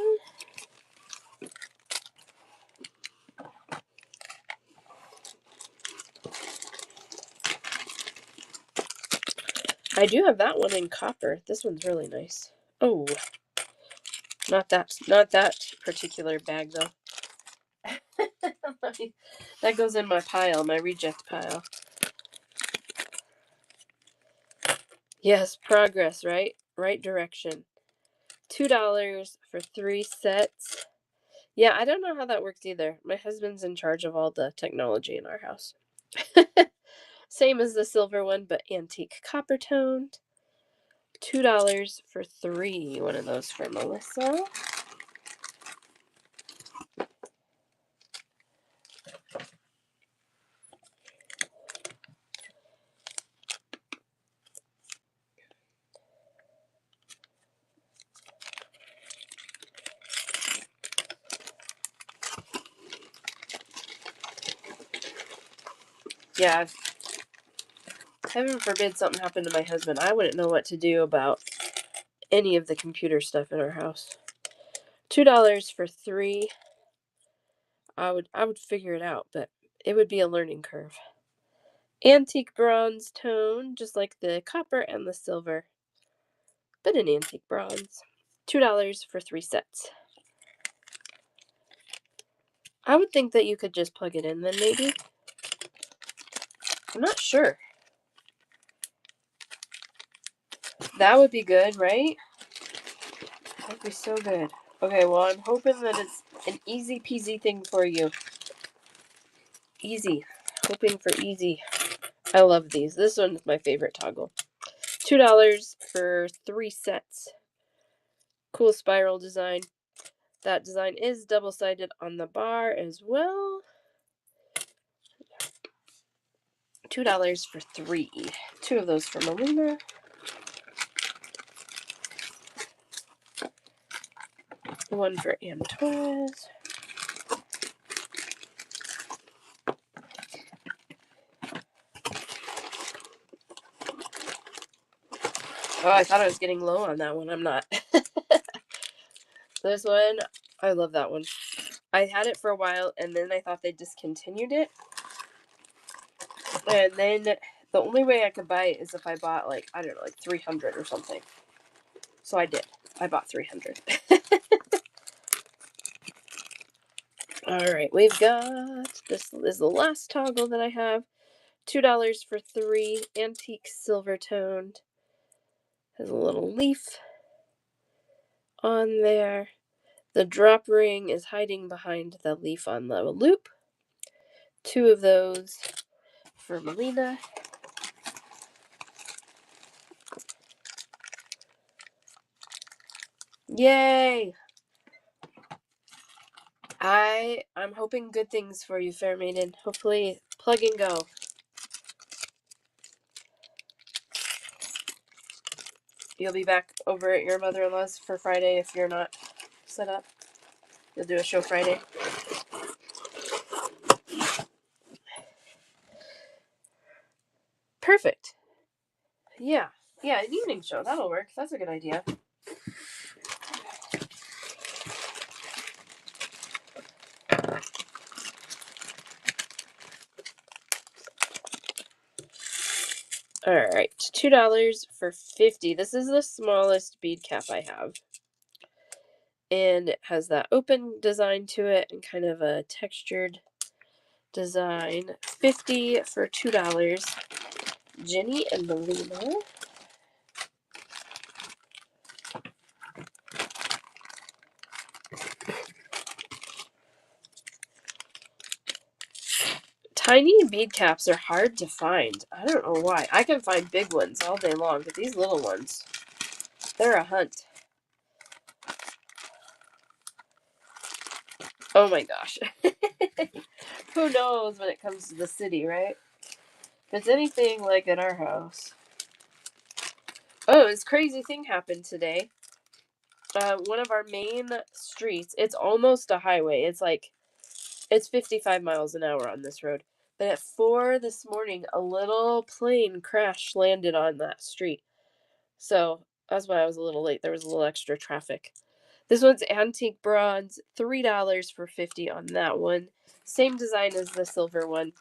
[SPEAKER 1] I do have that one in copper. This one's really nice. Oh, not that particular bag though. That goes in my pile, my reject pile. Yes, progress, right? Right direction. $2 for 3 sets. Yeah, I don't know how that works either. My husband's in charge of all the technology in our house. Same as the silver one, but antique copper toned. $2 for 3. One of those for Melissa. Yeah, heaven forbid something happened to my husband. I wouldn't know what to do about any of the computer stuff in our house. $2 for 3. I would figure it out, but it would be a learning curve. Antique bronze tone, just like the copper and the silver, but an antique bronze. $2 for 3 sets. I would think that you could just plug it in then, maybe. I'm not sure. That would be good, right? That would be so good. Okay, well, I'm hoping that it's an easy peasy thing for you. Easy. Hoping for easy. I love these. This one's my favorite toggle. $2 for 3 sets. Cool spiral design. That design is double-sided on the bar as well. $2 for 3. 2 of those for Melina. One for Antoise. Oh, I thought I was getting low on that one. I'm not. This one, I love that one. I had it for a while, and then I thought they discontinued it. And then the only way I could buy it is if I bought, like, I don't know, like 300 or something. So I did. I bought 300. Alright, we've got, this is the last toggle that I have. $2 for 3. Antique silver toned. Has a little leaf. on there. The drop ring is hiding behind the leaf on the loop. 2 of those for Melina. Yay! I'm hoping good things for you, Fair Maiden. Hopefully, plug and go. You'll be back over at your mother-in-law's for Friday if you're not set up. You'll do a show Friday. Perfect. Yeah. Yeah, an evening show. That'll work. That's a good idea. Alright. $2 for 50. This is the smallest bead cap I have. And it has that open design to it and kind of a textured design. 50 for $2. Jenny and Melina. Tiny bead caps are hard to find. I don't know why. I can find big ones all day long, but these little ones, they're a hunt. Oh my gosh. Who knows when it comes to the city, right? If it's anything like at our house. Oh, this crazy thing happened today. One of our main streets, it's almost a highway. It's 55 miles an hour on this road. But at 4 this morning, a little plane crash landed on that street. So that's why I was a little late. There was a little extra traffic. This one's antique bronze, $3 for 50 on that one. Same design as the silver one.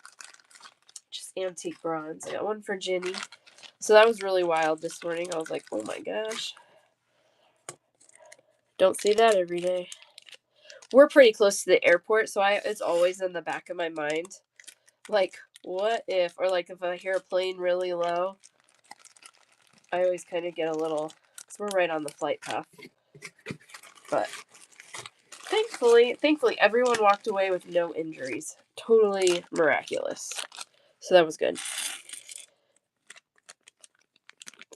[SPEAKER 1] Just antique bronze. I got one for Ginny. So that was really wild this morning. I was like, oh my gosh. Don't see that every day. We're pretty close to the airport, so it's always in the back of my mind. Like, what if, or like if I hear a plane really low, I always kind of get a little, because we're right on the flight path. But thankfully, everyone walked away with no injuries. Totally miraculous. So that was good.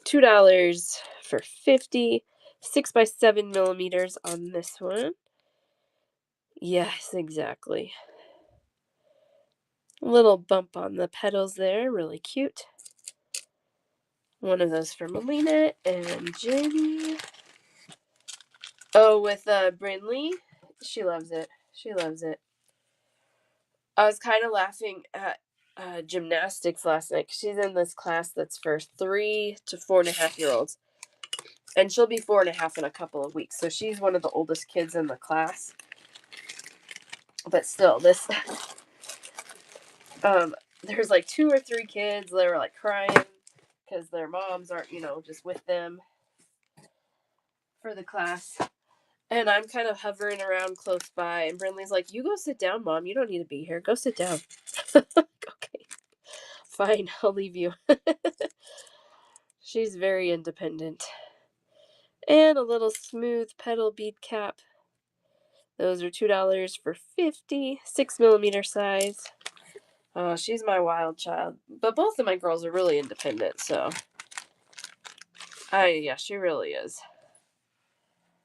[SPEAKER 1] $2 for 50. 6 by 7 millimeters on this one. Yes, exactly. Little bump on the petals there. Really cute. One of those for Melina and Jenny. Oh, with Brinley. She loves it. She loves it. I was kind of laughing at gymnastics last night. She's in this class that's for 3 to 4.5-year-olds. And she'll be 4.5 in a couple of weeks. So she's one of the oldest kids in the class. But still, this... there's like 2 or 3 kids that are like crying because their moms aren't, just with them for the class. And I'm kind of hovering around close by, and Brinley's like, you go sit down, Mom. You don't need to be here. Go sit down. Okay. Fine, I'll leave you. She's very independent. And a little smooth petal bead cap. Those are $2 for 50. 6mm size. Oh, she's my wild child. But both of my girls are really independent, so... yeah, she really is.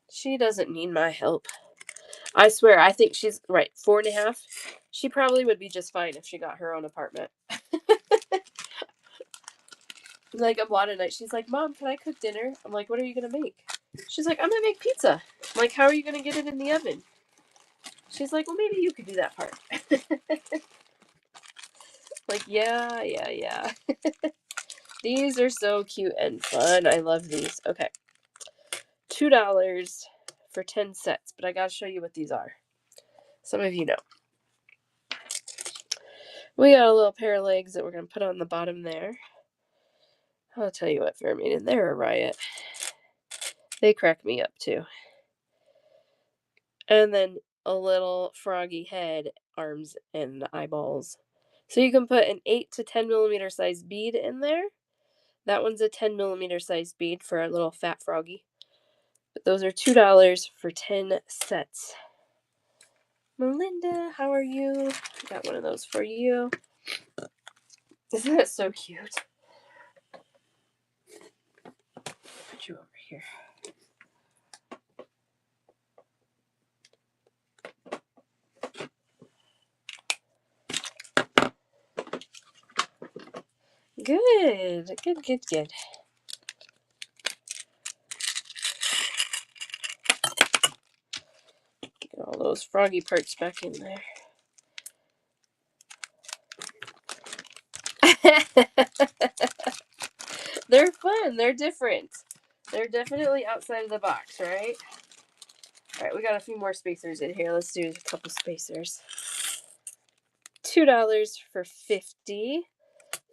[SPEAKER 1] She doesn't need my help. I swear, I think she's, right, 4.5. She probably would be just fine if she got her own apartment. Like, a lot of nights, she's like, Mom, can I cook dinner? I'm like, what are you going to make? She's like, I'm going to make pizza. I'm like, how are you going to get it in the oven? She's like, well, maybe you could do that part. Like, yeah. These are so cute and fun. I love these. Okay. $2 for 10 sets, but I gotta show you what these are. Some of you know. We got a little pair of legs that we're gonna put on the bottom there. I'll tell you what, Fair Maiden, they're a riot. They crack me up too. And then a little froggy head, arms, and eyeballs. So you can put an 8 to 10mm size bead in there. That one's a 10mm size bead for a little fat froggy. But Those are $2 for 10 sets. Melinda, how are you? Got one of those for you. Isn't that so cute? Put you over here. Good. Good. Get all those froggy parts back in there. They're fun. They're different. They're definitely outside of the box, right? All right, we got a few more spacers in here. Let's do a couple spacers. $2 for 50.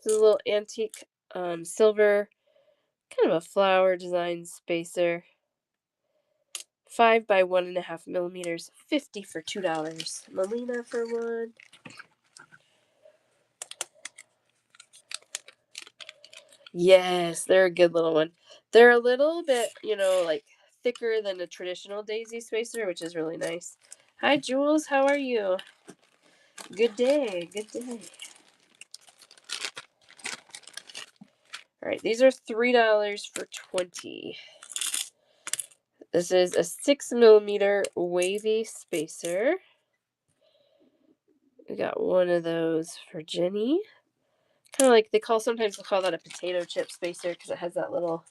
[SPEAKER 1] This is a little antique silver, kind of a flower design spacer. 5 by 1.5 millimeters. 50 for $2. Melina for one. Yes, they're a good little one. They're a little bit, like thicker than a traditional daisy spacer, which is really nice. Hi, Jules. How are you? Good day. Good day. All right, these are $3 for 20. This is a 6 millimeter wavy spacer. We got one of those for Jenny. Kind of like sometimes they'll call that a potato chip spacer because it has that little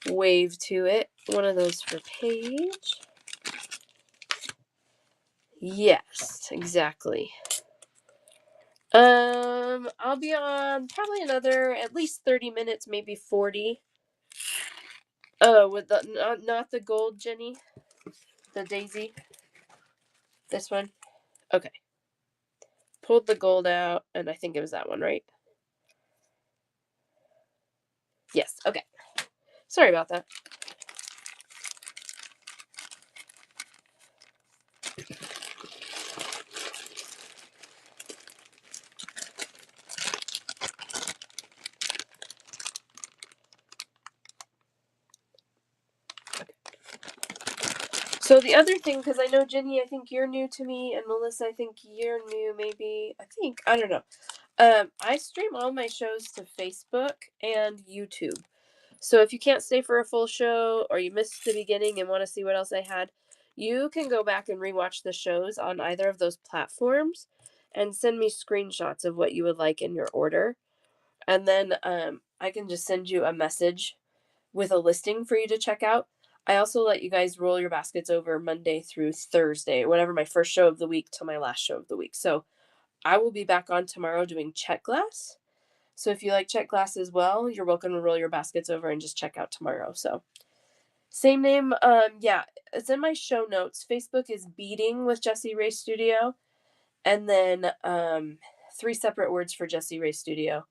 [SPEAKER 1] wave to it. One of those for Paige. Yes, exactly. I'll be on probably another at least 30 minutes, maybe 40. Oh, with the not the gold, Jenny, the daisy. This one. Okay. Pulled the gold out, and I think it was that one, right? Yes. Okay. Sorry about that. So the other thing, because I know Jenny, I think you're new to me, and Melissa, I think you're new, maybe. I don't know. I stream all my shows to Facebook and YouTube. So if you can't stay for a full show or you missed the beginning and want to see what else I had, you can go back and rewatch the shows on either of those platforms and send me screenshots of what you would like in your order. And then I can just send you a message with a listing for you to check out. I also let you guys roll your baskets over Monday through Thursday, whatever my first show of the week till my last show of the week. So I will be back on tomorrow doing check glass. So if you like check glass as well, you're welcome to roll your baskets over and just check out tomorrow. So same name. Yeah, it's in my show notes. Facebook is Beading with Jessie Rae Studio. And then 3 separate words for Jessie Rae Studio.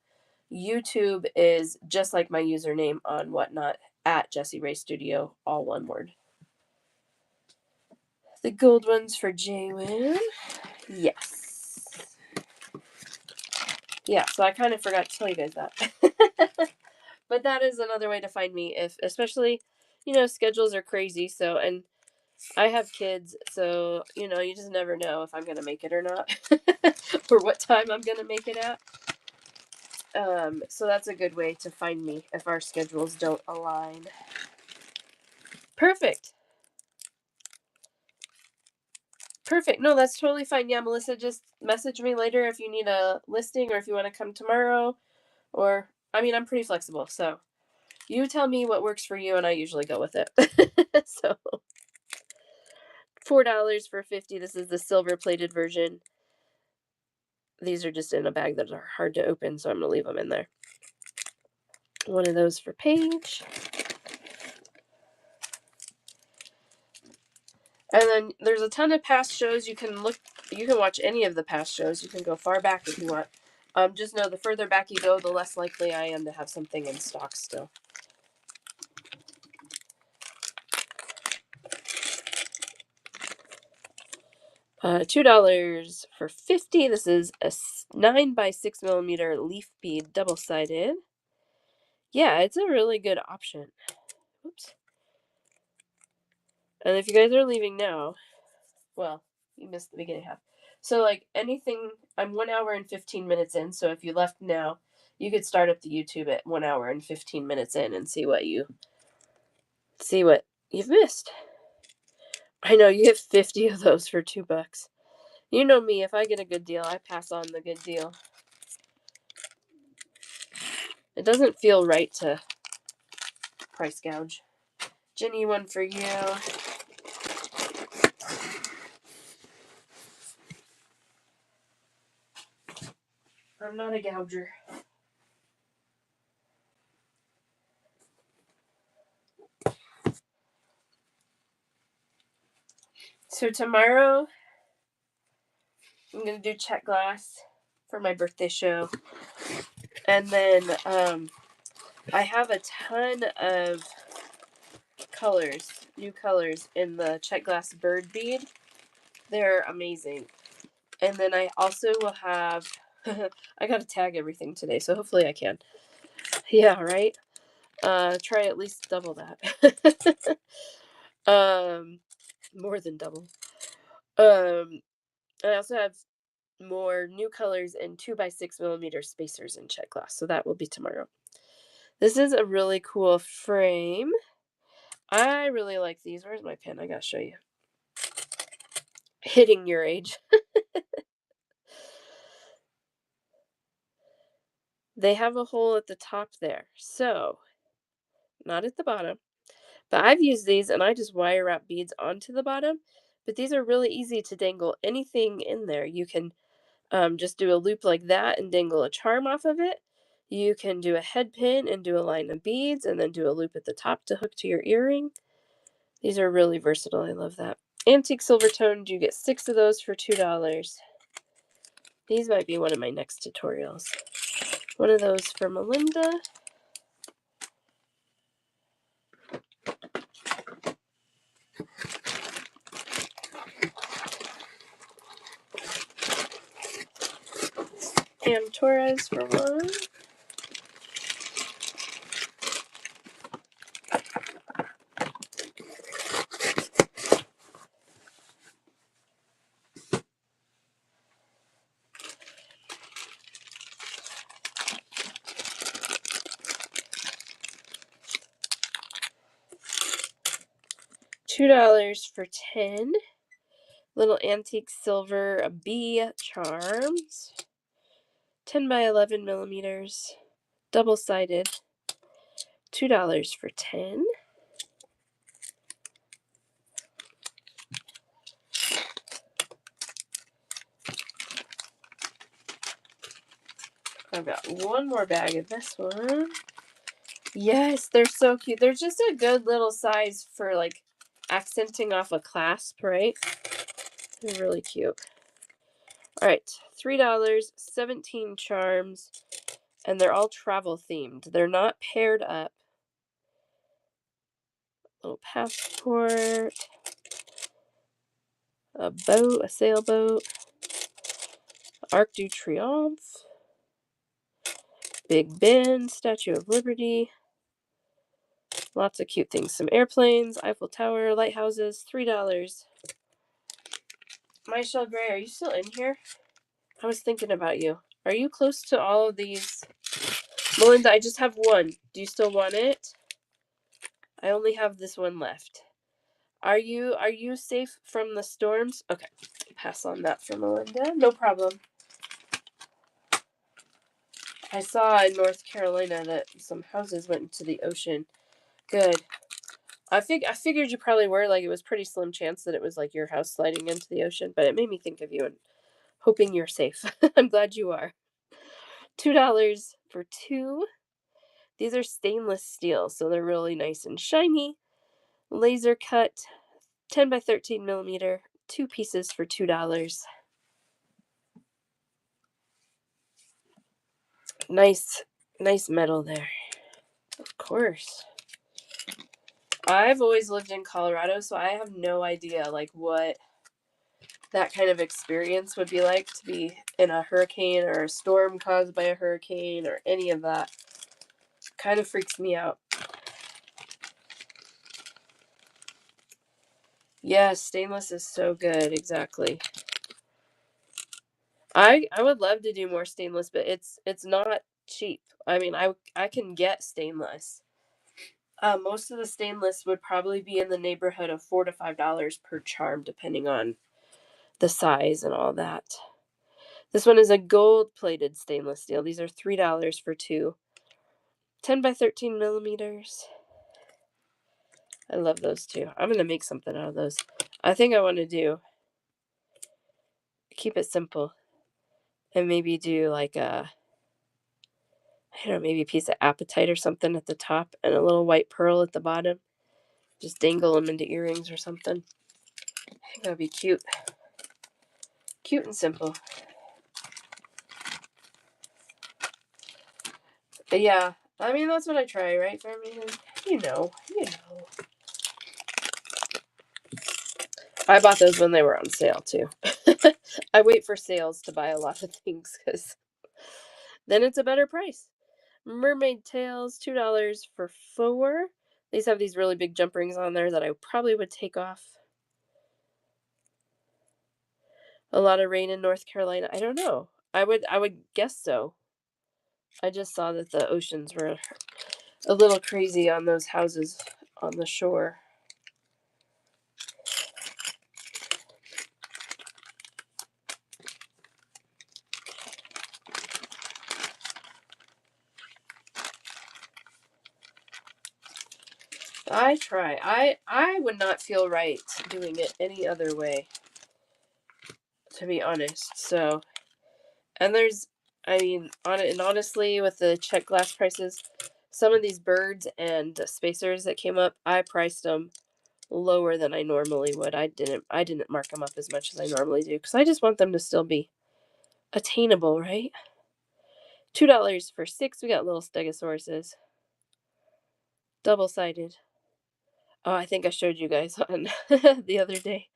[SPEAKER 1] YouTube is just like my username on Whatnot, at Jessie Rae Studio, all one word. The gold ones for Jaywin. Yes. Yeah, so I kind of forgot to tell you guys that. But that is another way to find me, if especially, schedules are crazy. So, and I have kids, so, you just never know if I'm going to make it or not, or what time I'm going to make it at. So that's a good way to find me if our schedules don't align. Perfect. No, that's totally fine. Yeah, Melissa, just message me later if you need a listing or if you want to come tomorrow. Or, I'm pretty flexible. So you tell me what works for you, and I usually go with it. So $4 for 50. This is the silver plated version. These are just in a bag that are hard to open, so I'm going to leave them in there. One of those for Paige. And then there's a ton of past shows. You can watch any of the past shows. You can go far back if you want. Just know the further back you go, the less likely I am to have something in stock still. $2 for 50. This is a 9 by 6 millimeter leaf bead, double-sided. Yeah, it's a really good option. Oops. And if you guys are leaving now, well, you missed the beginning half. So, like, anything, I'm 1 hour and 15 minutes in, so if you left now, you could start up the YouTube at 1 hour and 15 minutes in and see what you've missed. I know, you get 50 of those for $2. You know me, if I get a good deal, I pass on the good deal. It doesn't feel right to price gouge. Jenny, one for you. I'm not a gouger. So tomorrow, I'm going to do check glass for my birthday show. And then I have a ton of colors, new colors in the check glass bird bead. They're amazing. And then I also will have, I got to tag everything today, so hopefully I can. Yeah, right? Try at least double that. More than double. I also have more new colors in 2x6mm spacers in check glass, so that will be tomorrow. This is a really cool frame. I really like these. Where's my pen? I gotta show you. Hitting your age. They have a hole at the top there, so not at the bottom. But I've used these and I just wire wrap beads onto the bottom. But these are really easy to dangle anything in there. You can just do a loop like that and dangle a charm off of it. You can do a head pin and do a line of beads and then do a loop at the top to hook to your earring. These are really versatile. I love that. Antique silver toned, you get 6 of those for $2. These might be one of my next tutorials. One of those for Melinda. And Torres for one. $2 for 10 little antique silver bee charms. 10x11mm, double-sided. $2 for 10. I've got one more bag of this one. Yes, they're so cute. They're just a good little size for like accenting off a clasp, right? They're really cute. All right, $3, 17 charms, and they're all travel themed. They're not paired up. Little passport, a boat, a sailboat, Arc du Triomphe, Big Ben, Statue of Liberty. Lots of cute things. Some airplanes, Eiffel Tower, lighthouses, $3. Michelle Gray, are you still in here? I was thinking about you. Are you close to all of these? Melinda, I just have one. Do you still want it? I only have this one left. Are you safe from the storms? Okay. Pass on that for Melinda. No problem. I saw in North Carolina that some houses went into the ocean. Good. I figured you probably were. Like, it was pretty slim chance that it was like your house sliding into the ocean, but it made me think of you and hoping you're safe. I'm glad you are. $2 for 2. These are stainless steel, so they're really nice and shiny. Laser cut, 10x13mm, 2 pieces for $2. Nice metal there. Of course. I've always lived in Colorado, so I have no idea like what that kind of experience would be like to be in a hurricane or a storm caused by a hurricane or any of that. Kind of freaks me out. Yes, stainless is so good. Exactly. I would love to do more stainless, but it's not cheap. I mean, I can get stainless. Most of the stainless would probably be in the neighborhood of $4 to $5 per charm, depending on the size and all that. This one is a gold-plated stainless steel. These are $3 for two. 10 by 13 millimeters. I love those too. I'm going to make something out of those. I think I want to keep it simple and maybe do like I don't know, maybe a piece of apatite or something at the top and a little white pearl at the bottom. Just dangle them into earrings or something. I think that would be cute. Cute and simple. But yeah, I mean, that's what I try, right, Farmington? You know. I bought those when they were on sale, too. I wait for sales to buy a lot of things, because then it's a better price. Mermaid tails, $2 for 4. These have these really big jump rings on there that I probably would take off. A lot of rain in North Carolina. I don't know. I would guess so. I just saw that the oceans were a little crazy on those houses on the shore. I try. I would not feel right doing it any other way, to be honest. So, and I mean, honestly, with the check glass prices, some of these birds and spacers that came up, I priced them lower than I normally would. I didn't mark them up as much as I normally do, because I just want them to still be attainable, right? $2 for 6. We got little stegosauruses, double-sided. Oh, I think I showed you guys on the other day.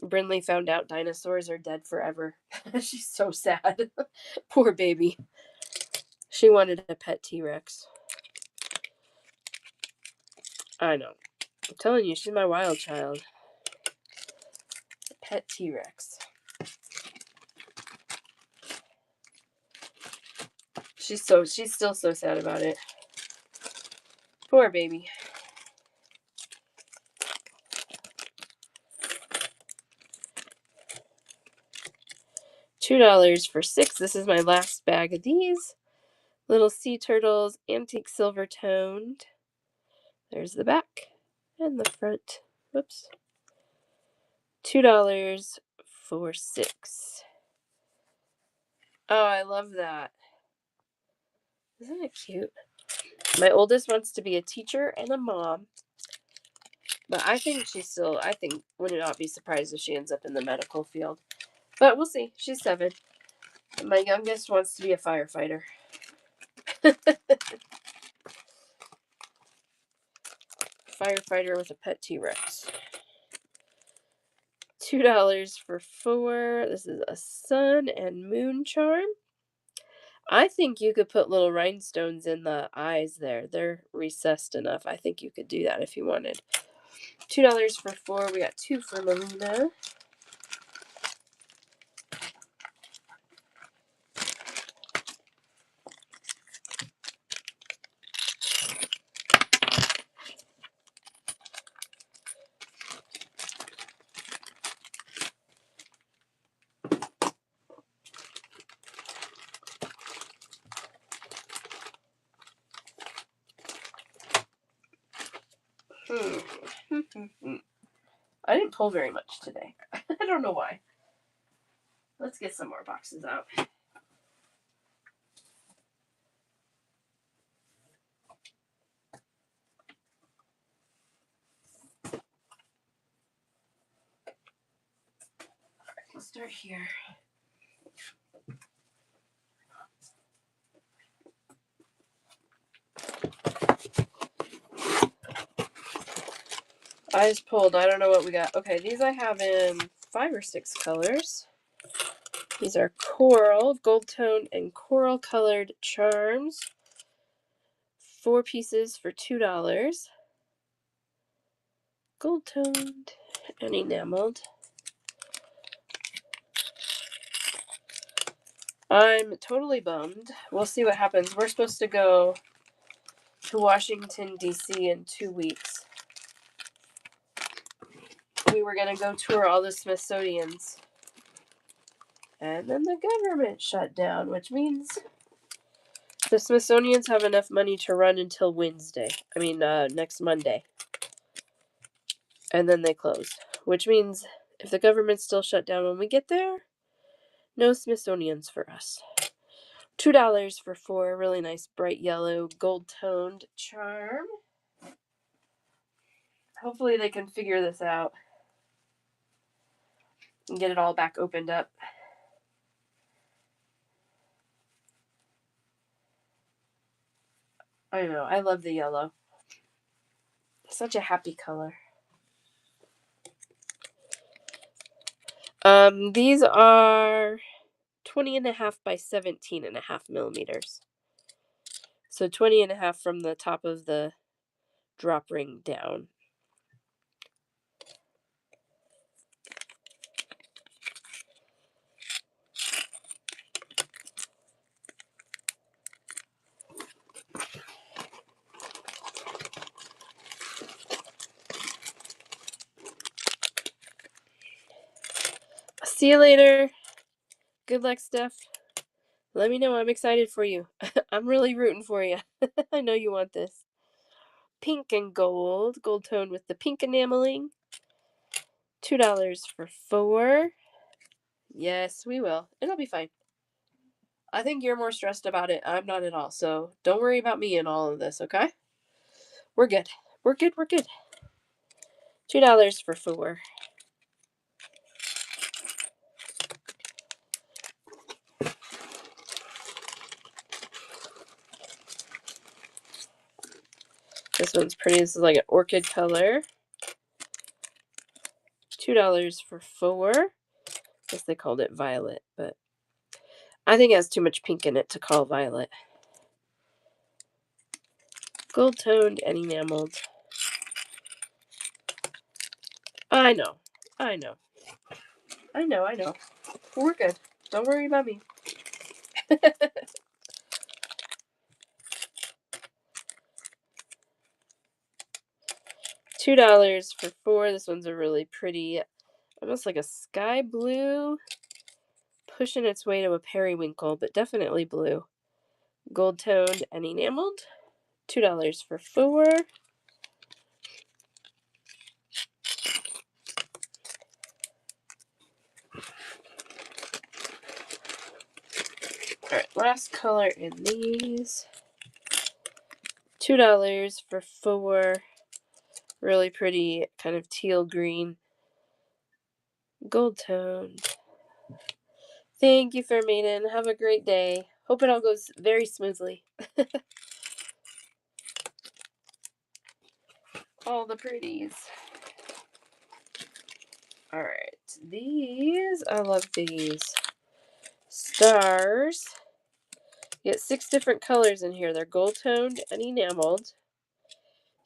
[SPEAKER 1] Brinley found out dinosaurs are dead forever. She's so sad. Poor baby. She wanted a pet T-Rex. I know. I'm telling you, she's my wild child. Pet T-Rex. She's still so sad about it. Poor baby. $2 for 6. This is my last bag of these. Little sea turtles, antique silver toned. There's the back and the front. Whoops. $2 for 6. Oh, I love that. Isn't it cute? My oldest wants to be a teacher and a mom. But I think would not be surprised if she ends up in the medical field. But we'll see. She's 7. My youngest wants to be a firefighter. Firefighter with a pet T-Rex. $2 for 4. This is a sun and moon charm. I think you could put little rhinestones in the eyes there. They're recessed enough. I think you could do that if you wanted. $2 for 4. We got 2 for Melina. I didn't pull very much today. I don't know why. Let's get some more boxes out. We'll start here. I just pulled. I don't know what we got. Okay, these I have in 5 or 6 colors. These are coral, gold toned, and coral colored charms. 4 pieces for $2. Gold toned. and enameled. I'm totally bummed. We'll see what happens. We're supposed to go to Washington, D.C. in 2 weeks. We were going to go tour all the Smithsonians. And then the government shut down, which means the Smithsonians have enough money to run until next Monday. And then they close, which means if the government's still shut down when we get there, no Smithsonians for us. $2 for 4 really nice bright yellow gold-toned charm. Hopefully they can figure this out and get it all back opened up. I know, I love the yellow. Such a happy color. These are 20.5 by 17.5 millimeters. So 20.5 from the top of the drop ring down. See you later. Good luck, Steph. Let me know. I'm excited for you. I'm really rooting for you. I know you want this. Pink and gold. Gold tone with the pink enameling. $2 for 4. Yes, we will. It'll be fine. I think you're more stressed about it. I'm not at all. So don't worry about me in all of this, okay? We're good. We're good. We're good. $2 for 4. This one's pretty. This is like an orchid color. $2 for 4. I guess they called it violet, but I think it has too much pink in it to call violet. Gold toned and enameled. I know. We're good. Don't worry about me. $2 for 4. This one's a really pretty, almost like a sky blue, pushing its way to a periwinkle, but definitely blue. Gold toned and enameled. $2 for 4. Alright, last color in these. $2 for 4. Really pretty, kind of teal green. Gold toned. Thank you, Fair Maiden. Have a great day. Hope it all goes very smoothly. All the pretties. Alright, these, I love these. Stars. You get 6 different colors in here. They're gold toned and enameled.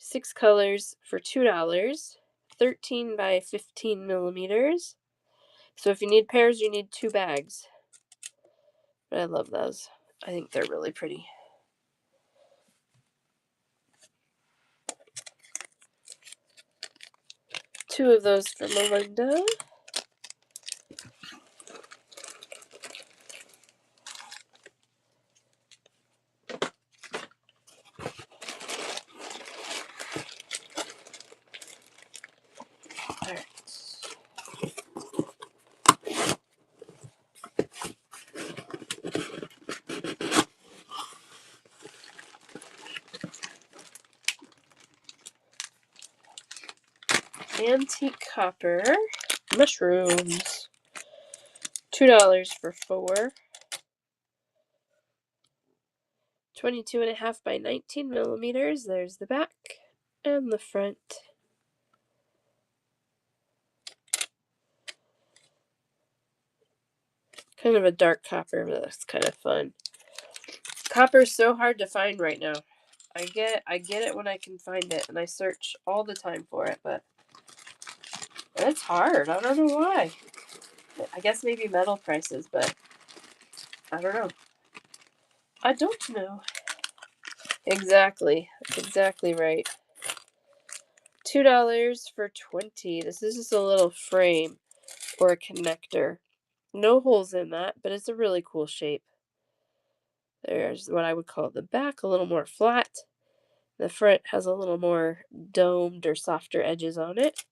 [SPEAKER 1] 6 colors for $2. 13 by 15 millimeters. So if you need pairs, you need 2 bags. But I love those. I think they're really pretty. Two of those for Melinda. Alright. Antique copper mushrooms. $2 for 4. 22.5 by 19 millimeters. There's the back and the front. Kind of a dark copper, but that's kind of fun. Copper's so hard to find right now. I get it when I can find it, and I search all the time for it, but It's hard. I don't know why. I guess maybe metal prices, but I don't know. I don't know. Exactly. That's exactly right. $2 for 20. This is just a little frame or a connector. No holes in that, but it's a really cool shape. There's what I would call the back, a little more flat. The front has a little more domed or softer edges on it.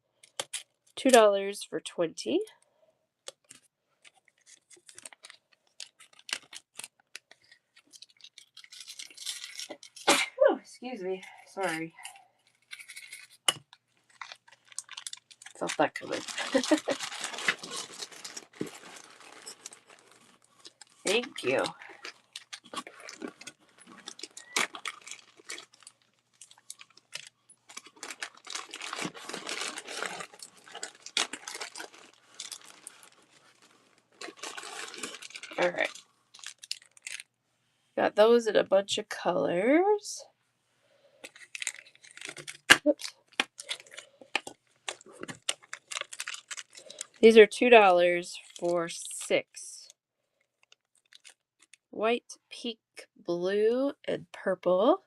[SPEAKER 1] $2 for 20. Oh, excuse me. Sorry. Felt that coming. Thank you. All right. Got those in a bunch of colors. Whoops. These are $2 for 6. White, pink, blue, and purple.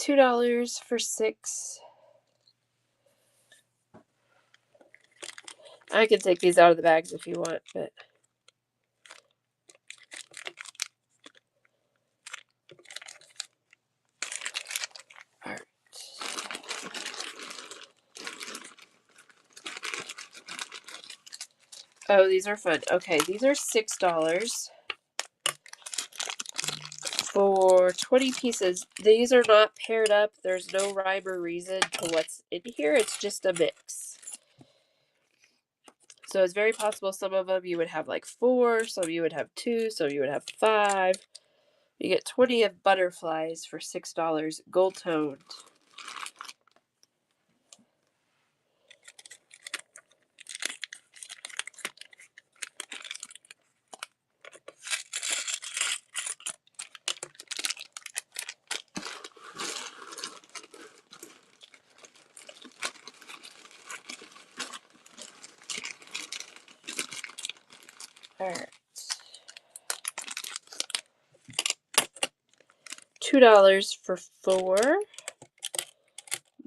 [SPEAKER 1] $2 for 6. I can take these out of the bags if you want, but all right. Oh, these are fun. Okay, these are $6 for 20 pieces. These are not paired up. There's no rhyme or reason to what's in here. It's just a mix. So it's very possible some of them you would have like 4, some you would have 2, some you would have 5. You get 20 of butterflies for $6, gold toned. All right. $2 for 4.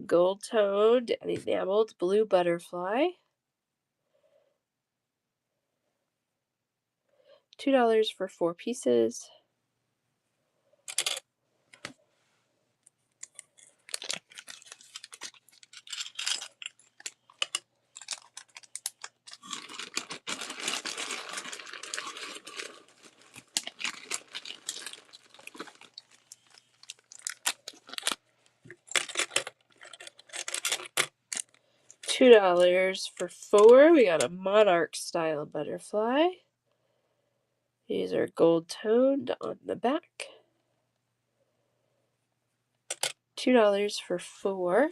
[SPEAKER 1] Gold toned and enameled blue butterfly. $2 for 4 pieces. $2 for 4. We got a monarch style butterfly. These are gold toned on the back. $2 for 4.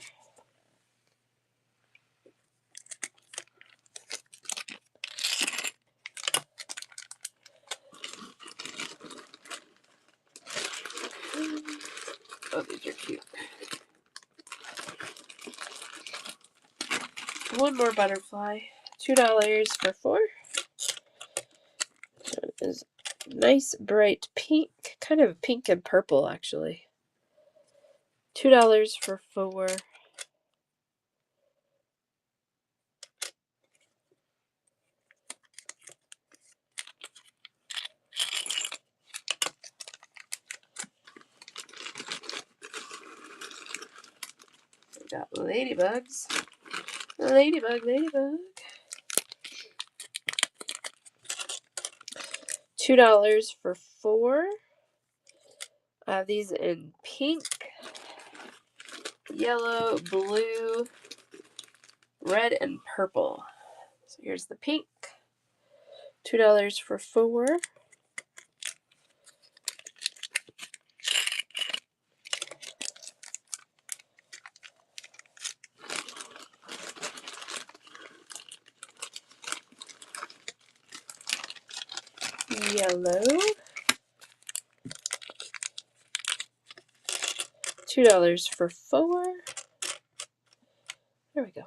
[SPEAKER 1] Oh, these are cute. One more butterfly. $2 for 4. This one is nice bright pink, kind of pink and purple actually. $2 for 4. We got ladybugs. Ladybug, ladybug. $2 for 4. I have these in pink, yellow, blue, red, and purple. So here's the pink, $2 for 4. Yellow. $2 for 4. There we go.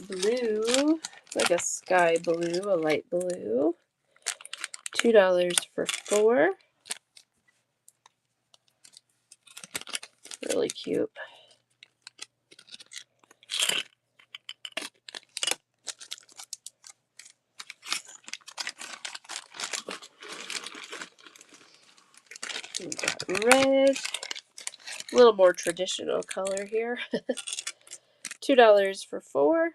[SPEAKER 1] Blue, like a sky blue, a light blue. $2 for 4. Really cute. We got red, a little more traditional color here. $2 for 4.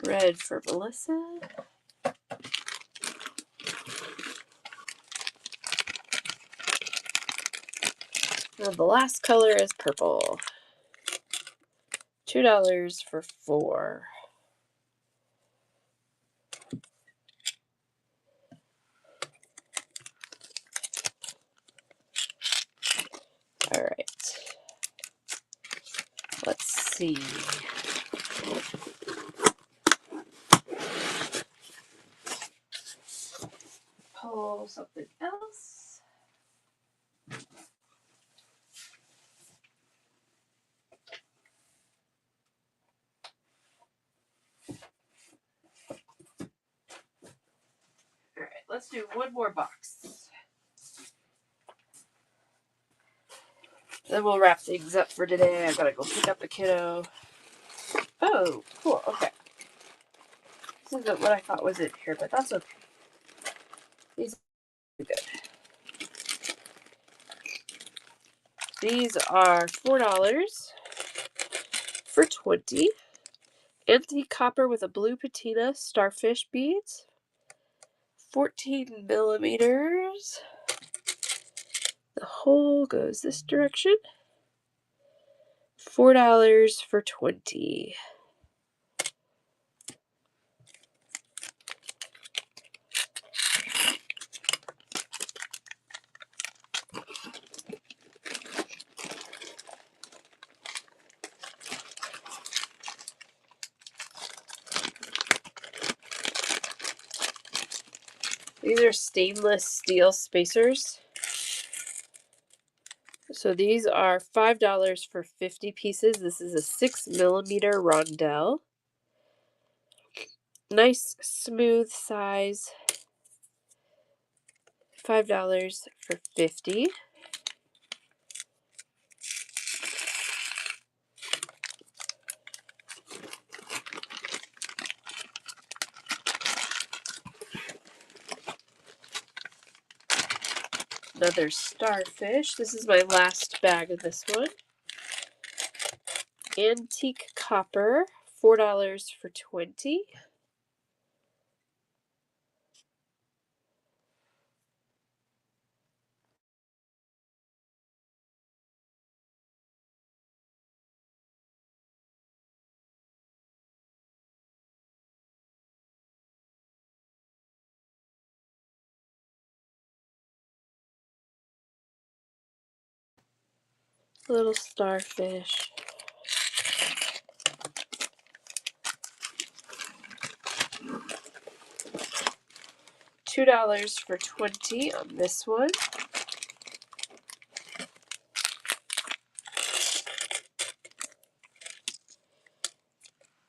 [SPEAKER 1] Red for Melissa. And the last color is purple. $2 for 4. All right. Let's see. Pull something else. All right, let's do one more box. Then we'll wrap things up for today. I gotta go pick up the kiddo. Oh, cool. Okay. This isn't what I thought was in here, but that's okay. These are good. These are $4 for 20. Antique copper with a blue patina starfish beads. 14 millimeters. The hole goes this direction. $4 for 20. These are stainless steel spacers. So these are $5 for 50 pieces. This is a 6 millimeter rondelle. Nice smooth size. $5 for 50. Another starfish. This is my last bag of this one. Antique copper, $4 for 20. Little starfish. $2 for 20 on this one.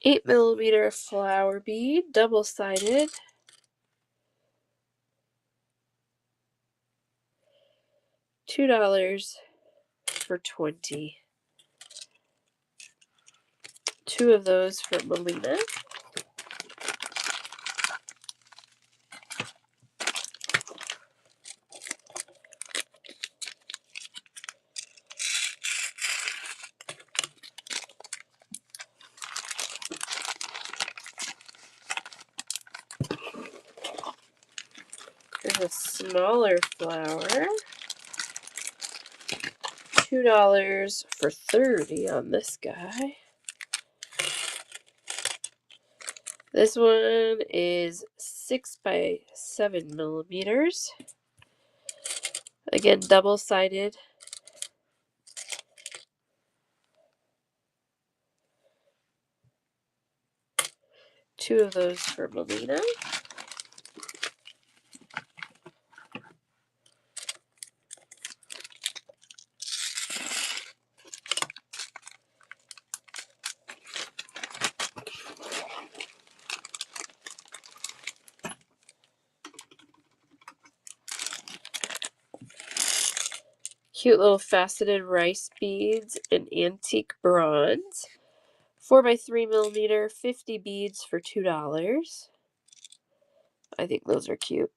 [SPEAKER 1] $8 millimeter flower bead, double-sided. $2 for 20. 2 of those for Melina. smaller flower. $2 for 30 on this guy. This one is 6 by 7 millimeters. Again, double-sided. Two of those for Melina. Cute little faceted rice beads in antique bronze. 4 by 3 millimeter, 50 beads for $2. I think those are cute.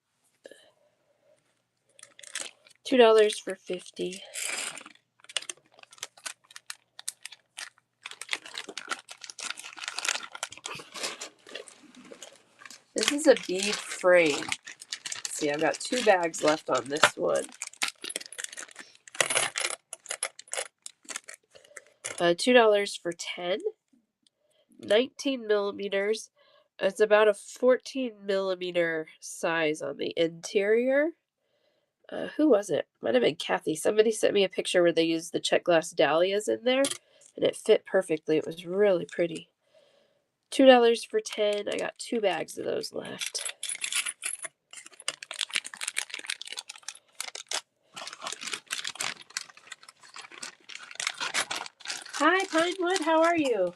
[SPEAKER 1] $2 for 50. This is a bead frame. Let's see, I've got 2 bags left on this one. $2 for 10. 19 millimeters. It's about a 14 millimeter size on the interior. Who was it? Might have been Kathy. Somebody sent me a picture where they used the check glass dahlias in there, and it fit perfectly. It was really pretty. $2 for 10. I got 2 bags of those left. Hi, Pinewood. How are you?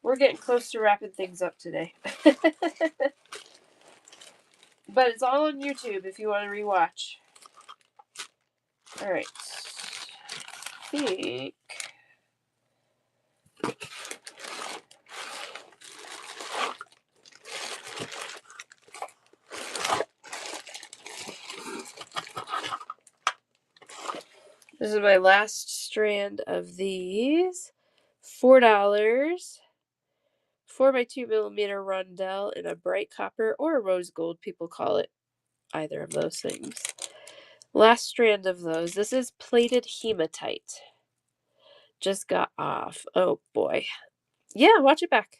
[SPEAKER 1] We're getting close to wrapping things up today. But it's all on YouTube if you want to rewatch. All right. I think this is my last strand of these. $4. 4 by 2 millimeter rondelle in a bright copper or a rose gold. People call it either of those things. Last strand of those. This is plated hematite. Just got off. Oh boy. Yeah, watch it back.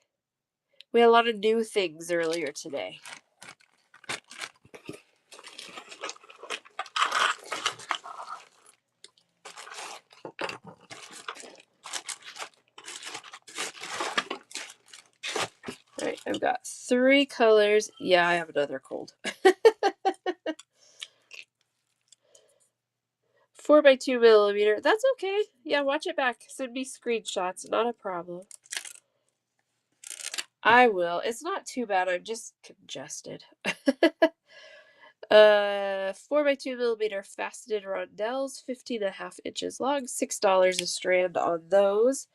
[SPEAKER 1] We had a lot of new things earlier today. All right, I've got 3 colors. Yeah, I have another cold. 4 by 2 millimeter. That's okay. Yeah, watch it back. Send me screenshots. Not a problem. I will. It's not too bad. I'm just congested. 4 by 2 millimeter faceted rondelles, 15.5 inches long, $6 a strand on those.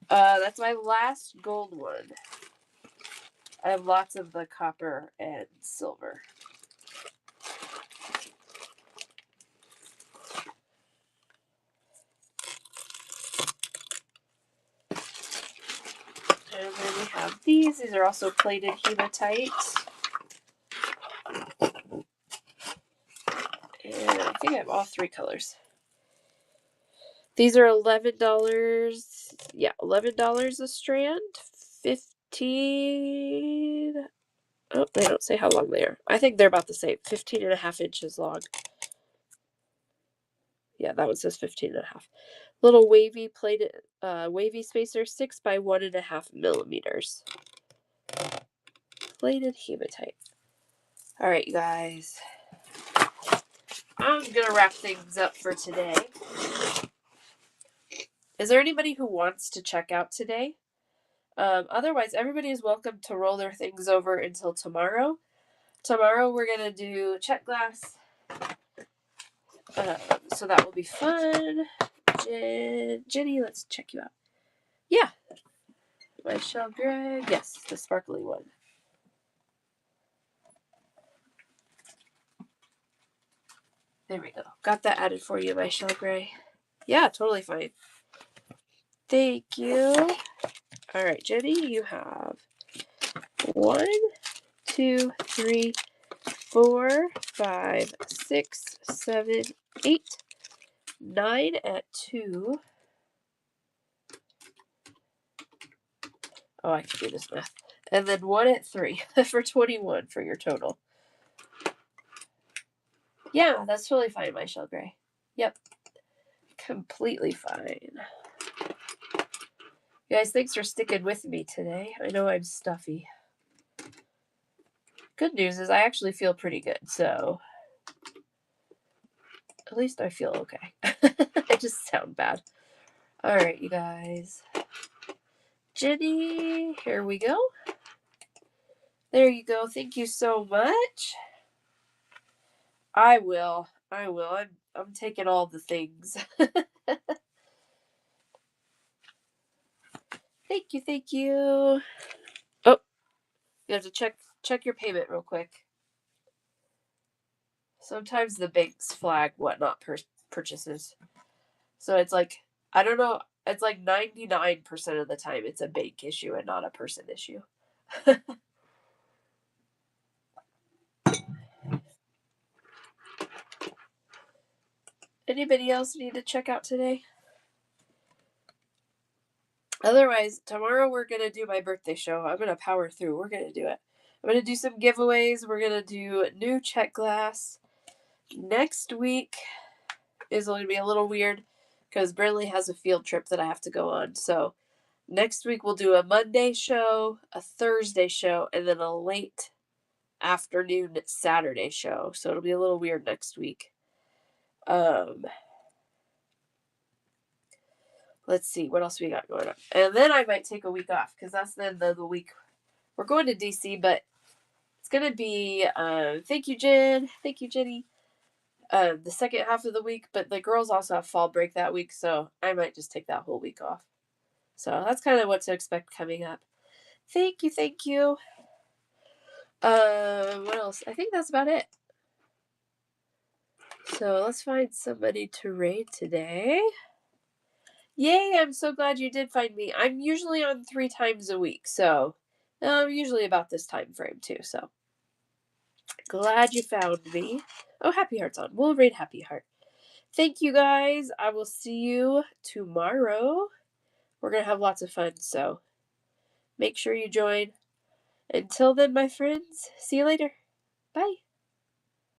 [SPEAKER 1] That's my last gold one. I have lots of the copper and silver. And then we have these. These are also plated hematite. And I think I have all 3 colors. These are $11. Yeah, $11 a strand. 15. Oh, they don't say how long they are. I think they're about the same. 15.5 inches long. Yeah, that one says 15.5. Little wavy plated, wavy spacer, 6 by 1.5 millimeters. Plated hematite. All right, you guys. I'm gonna wrap things up for today. Is there anybody who wants to check out today? Otherwise, everybody is welcome to roll their things over until tomorrow. Tomorrow we're gonna do check glass. So that will be fun. Jenny, let's check you out. Yeah. Michelle Gray. Yes, the sparkly one. There we go. Got that added for you, Michelle Gray. Yeah, totally fine. Thank you. All right, Jenny, you have 1, 2, 3, 4, 5, 6, 7, 8, 9 at 2. Oh, I can do this math. And then 1 at 3 for 21 for your total. Yeah, that's totally fine, my Shell Gray. Yep. Completely fine. You guys, thanks for sticking with me today. I know I'm stuffy. Good news is I actually feel pretty good, so at least I feel okay. I just sound bad. All right, you guys. Jenny, here we go. There you go. Thank you so much. I will. I'm taking all the things. Thank you. Oh, you have to check your payment real quick. Sometimes the banks flag whatnot purchases. So it's like, I don't know, it's like 99% of the time it's a bank issue and not a person issue. Anybody else need to check out today? Otherwise, tomorrow we're going to do my birthday show. I'm going to power through. We're going to do it. I'm going to do some giveaways. We're going to do new check glass. Next week is going to be a little weird because Brinley has a field trip that I have to go on. So next week we'll do a Monday show, a Thursday show, and then a late afternoon Saturday show. So it'll be a little weird next week. Let's see what else we got going on. And then I might take a week off because that's then the week we're going to DC, but it's going to be, thank you, Jen. Thank you, Jenny. The second half of the week, but the girls also have fall break that week, so I might just take that whole week off. So that's kind of what to expect coming up. Thank you. What else? I think that's about it. So let's find somebody to raid today. Yay, I'm so glad you did find me. I'm usually on 3 times a week, so usually about this time frame too, so glad you found me. Oh, Happy Heart's on. We'll raid Happy Heart. Thank you guys. I will see you tomorrow. We're going to have lots of fun, so make sure you join. Until then, my friends, see you later. Bye.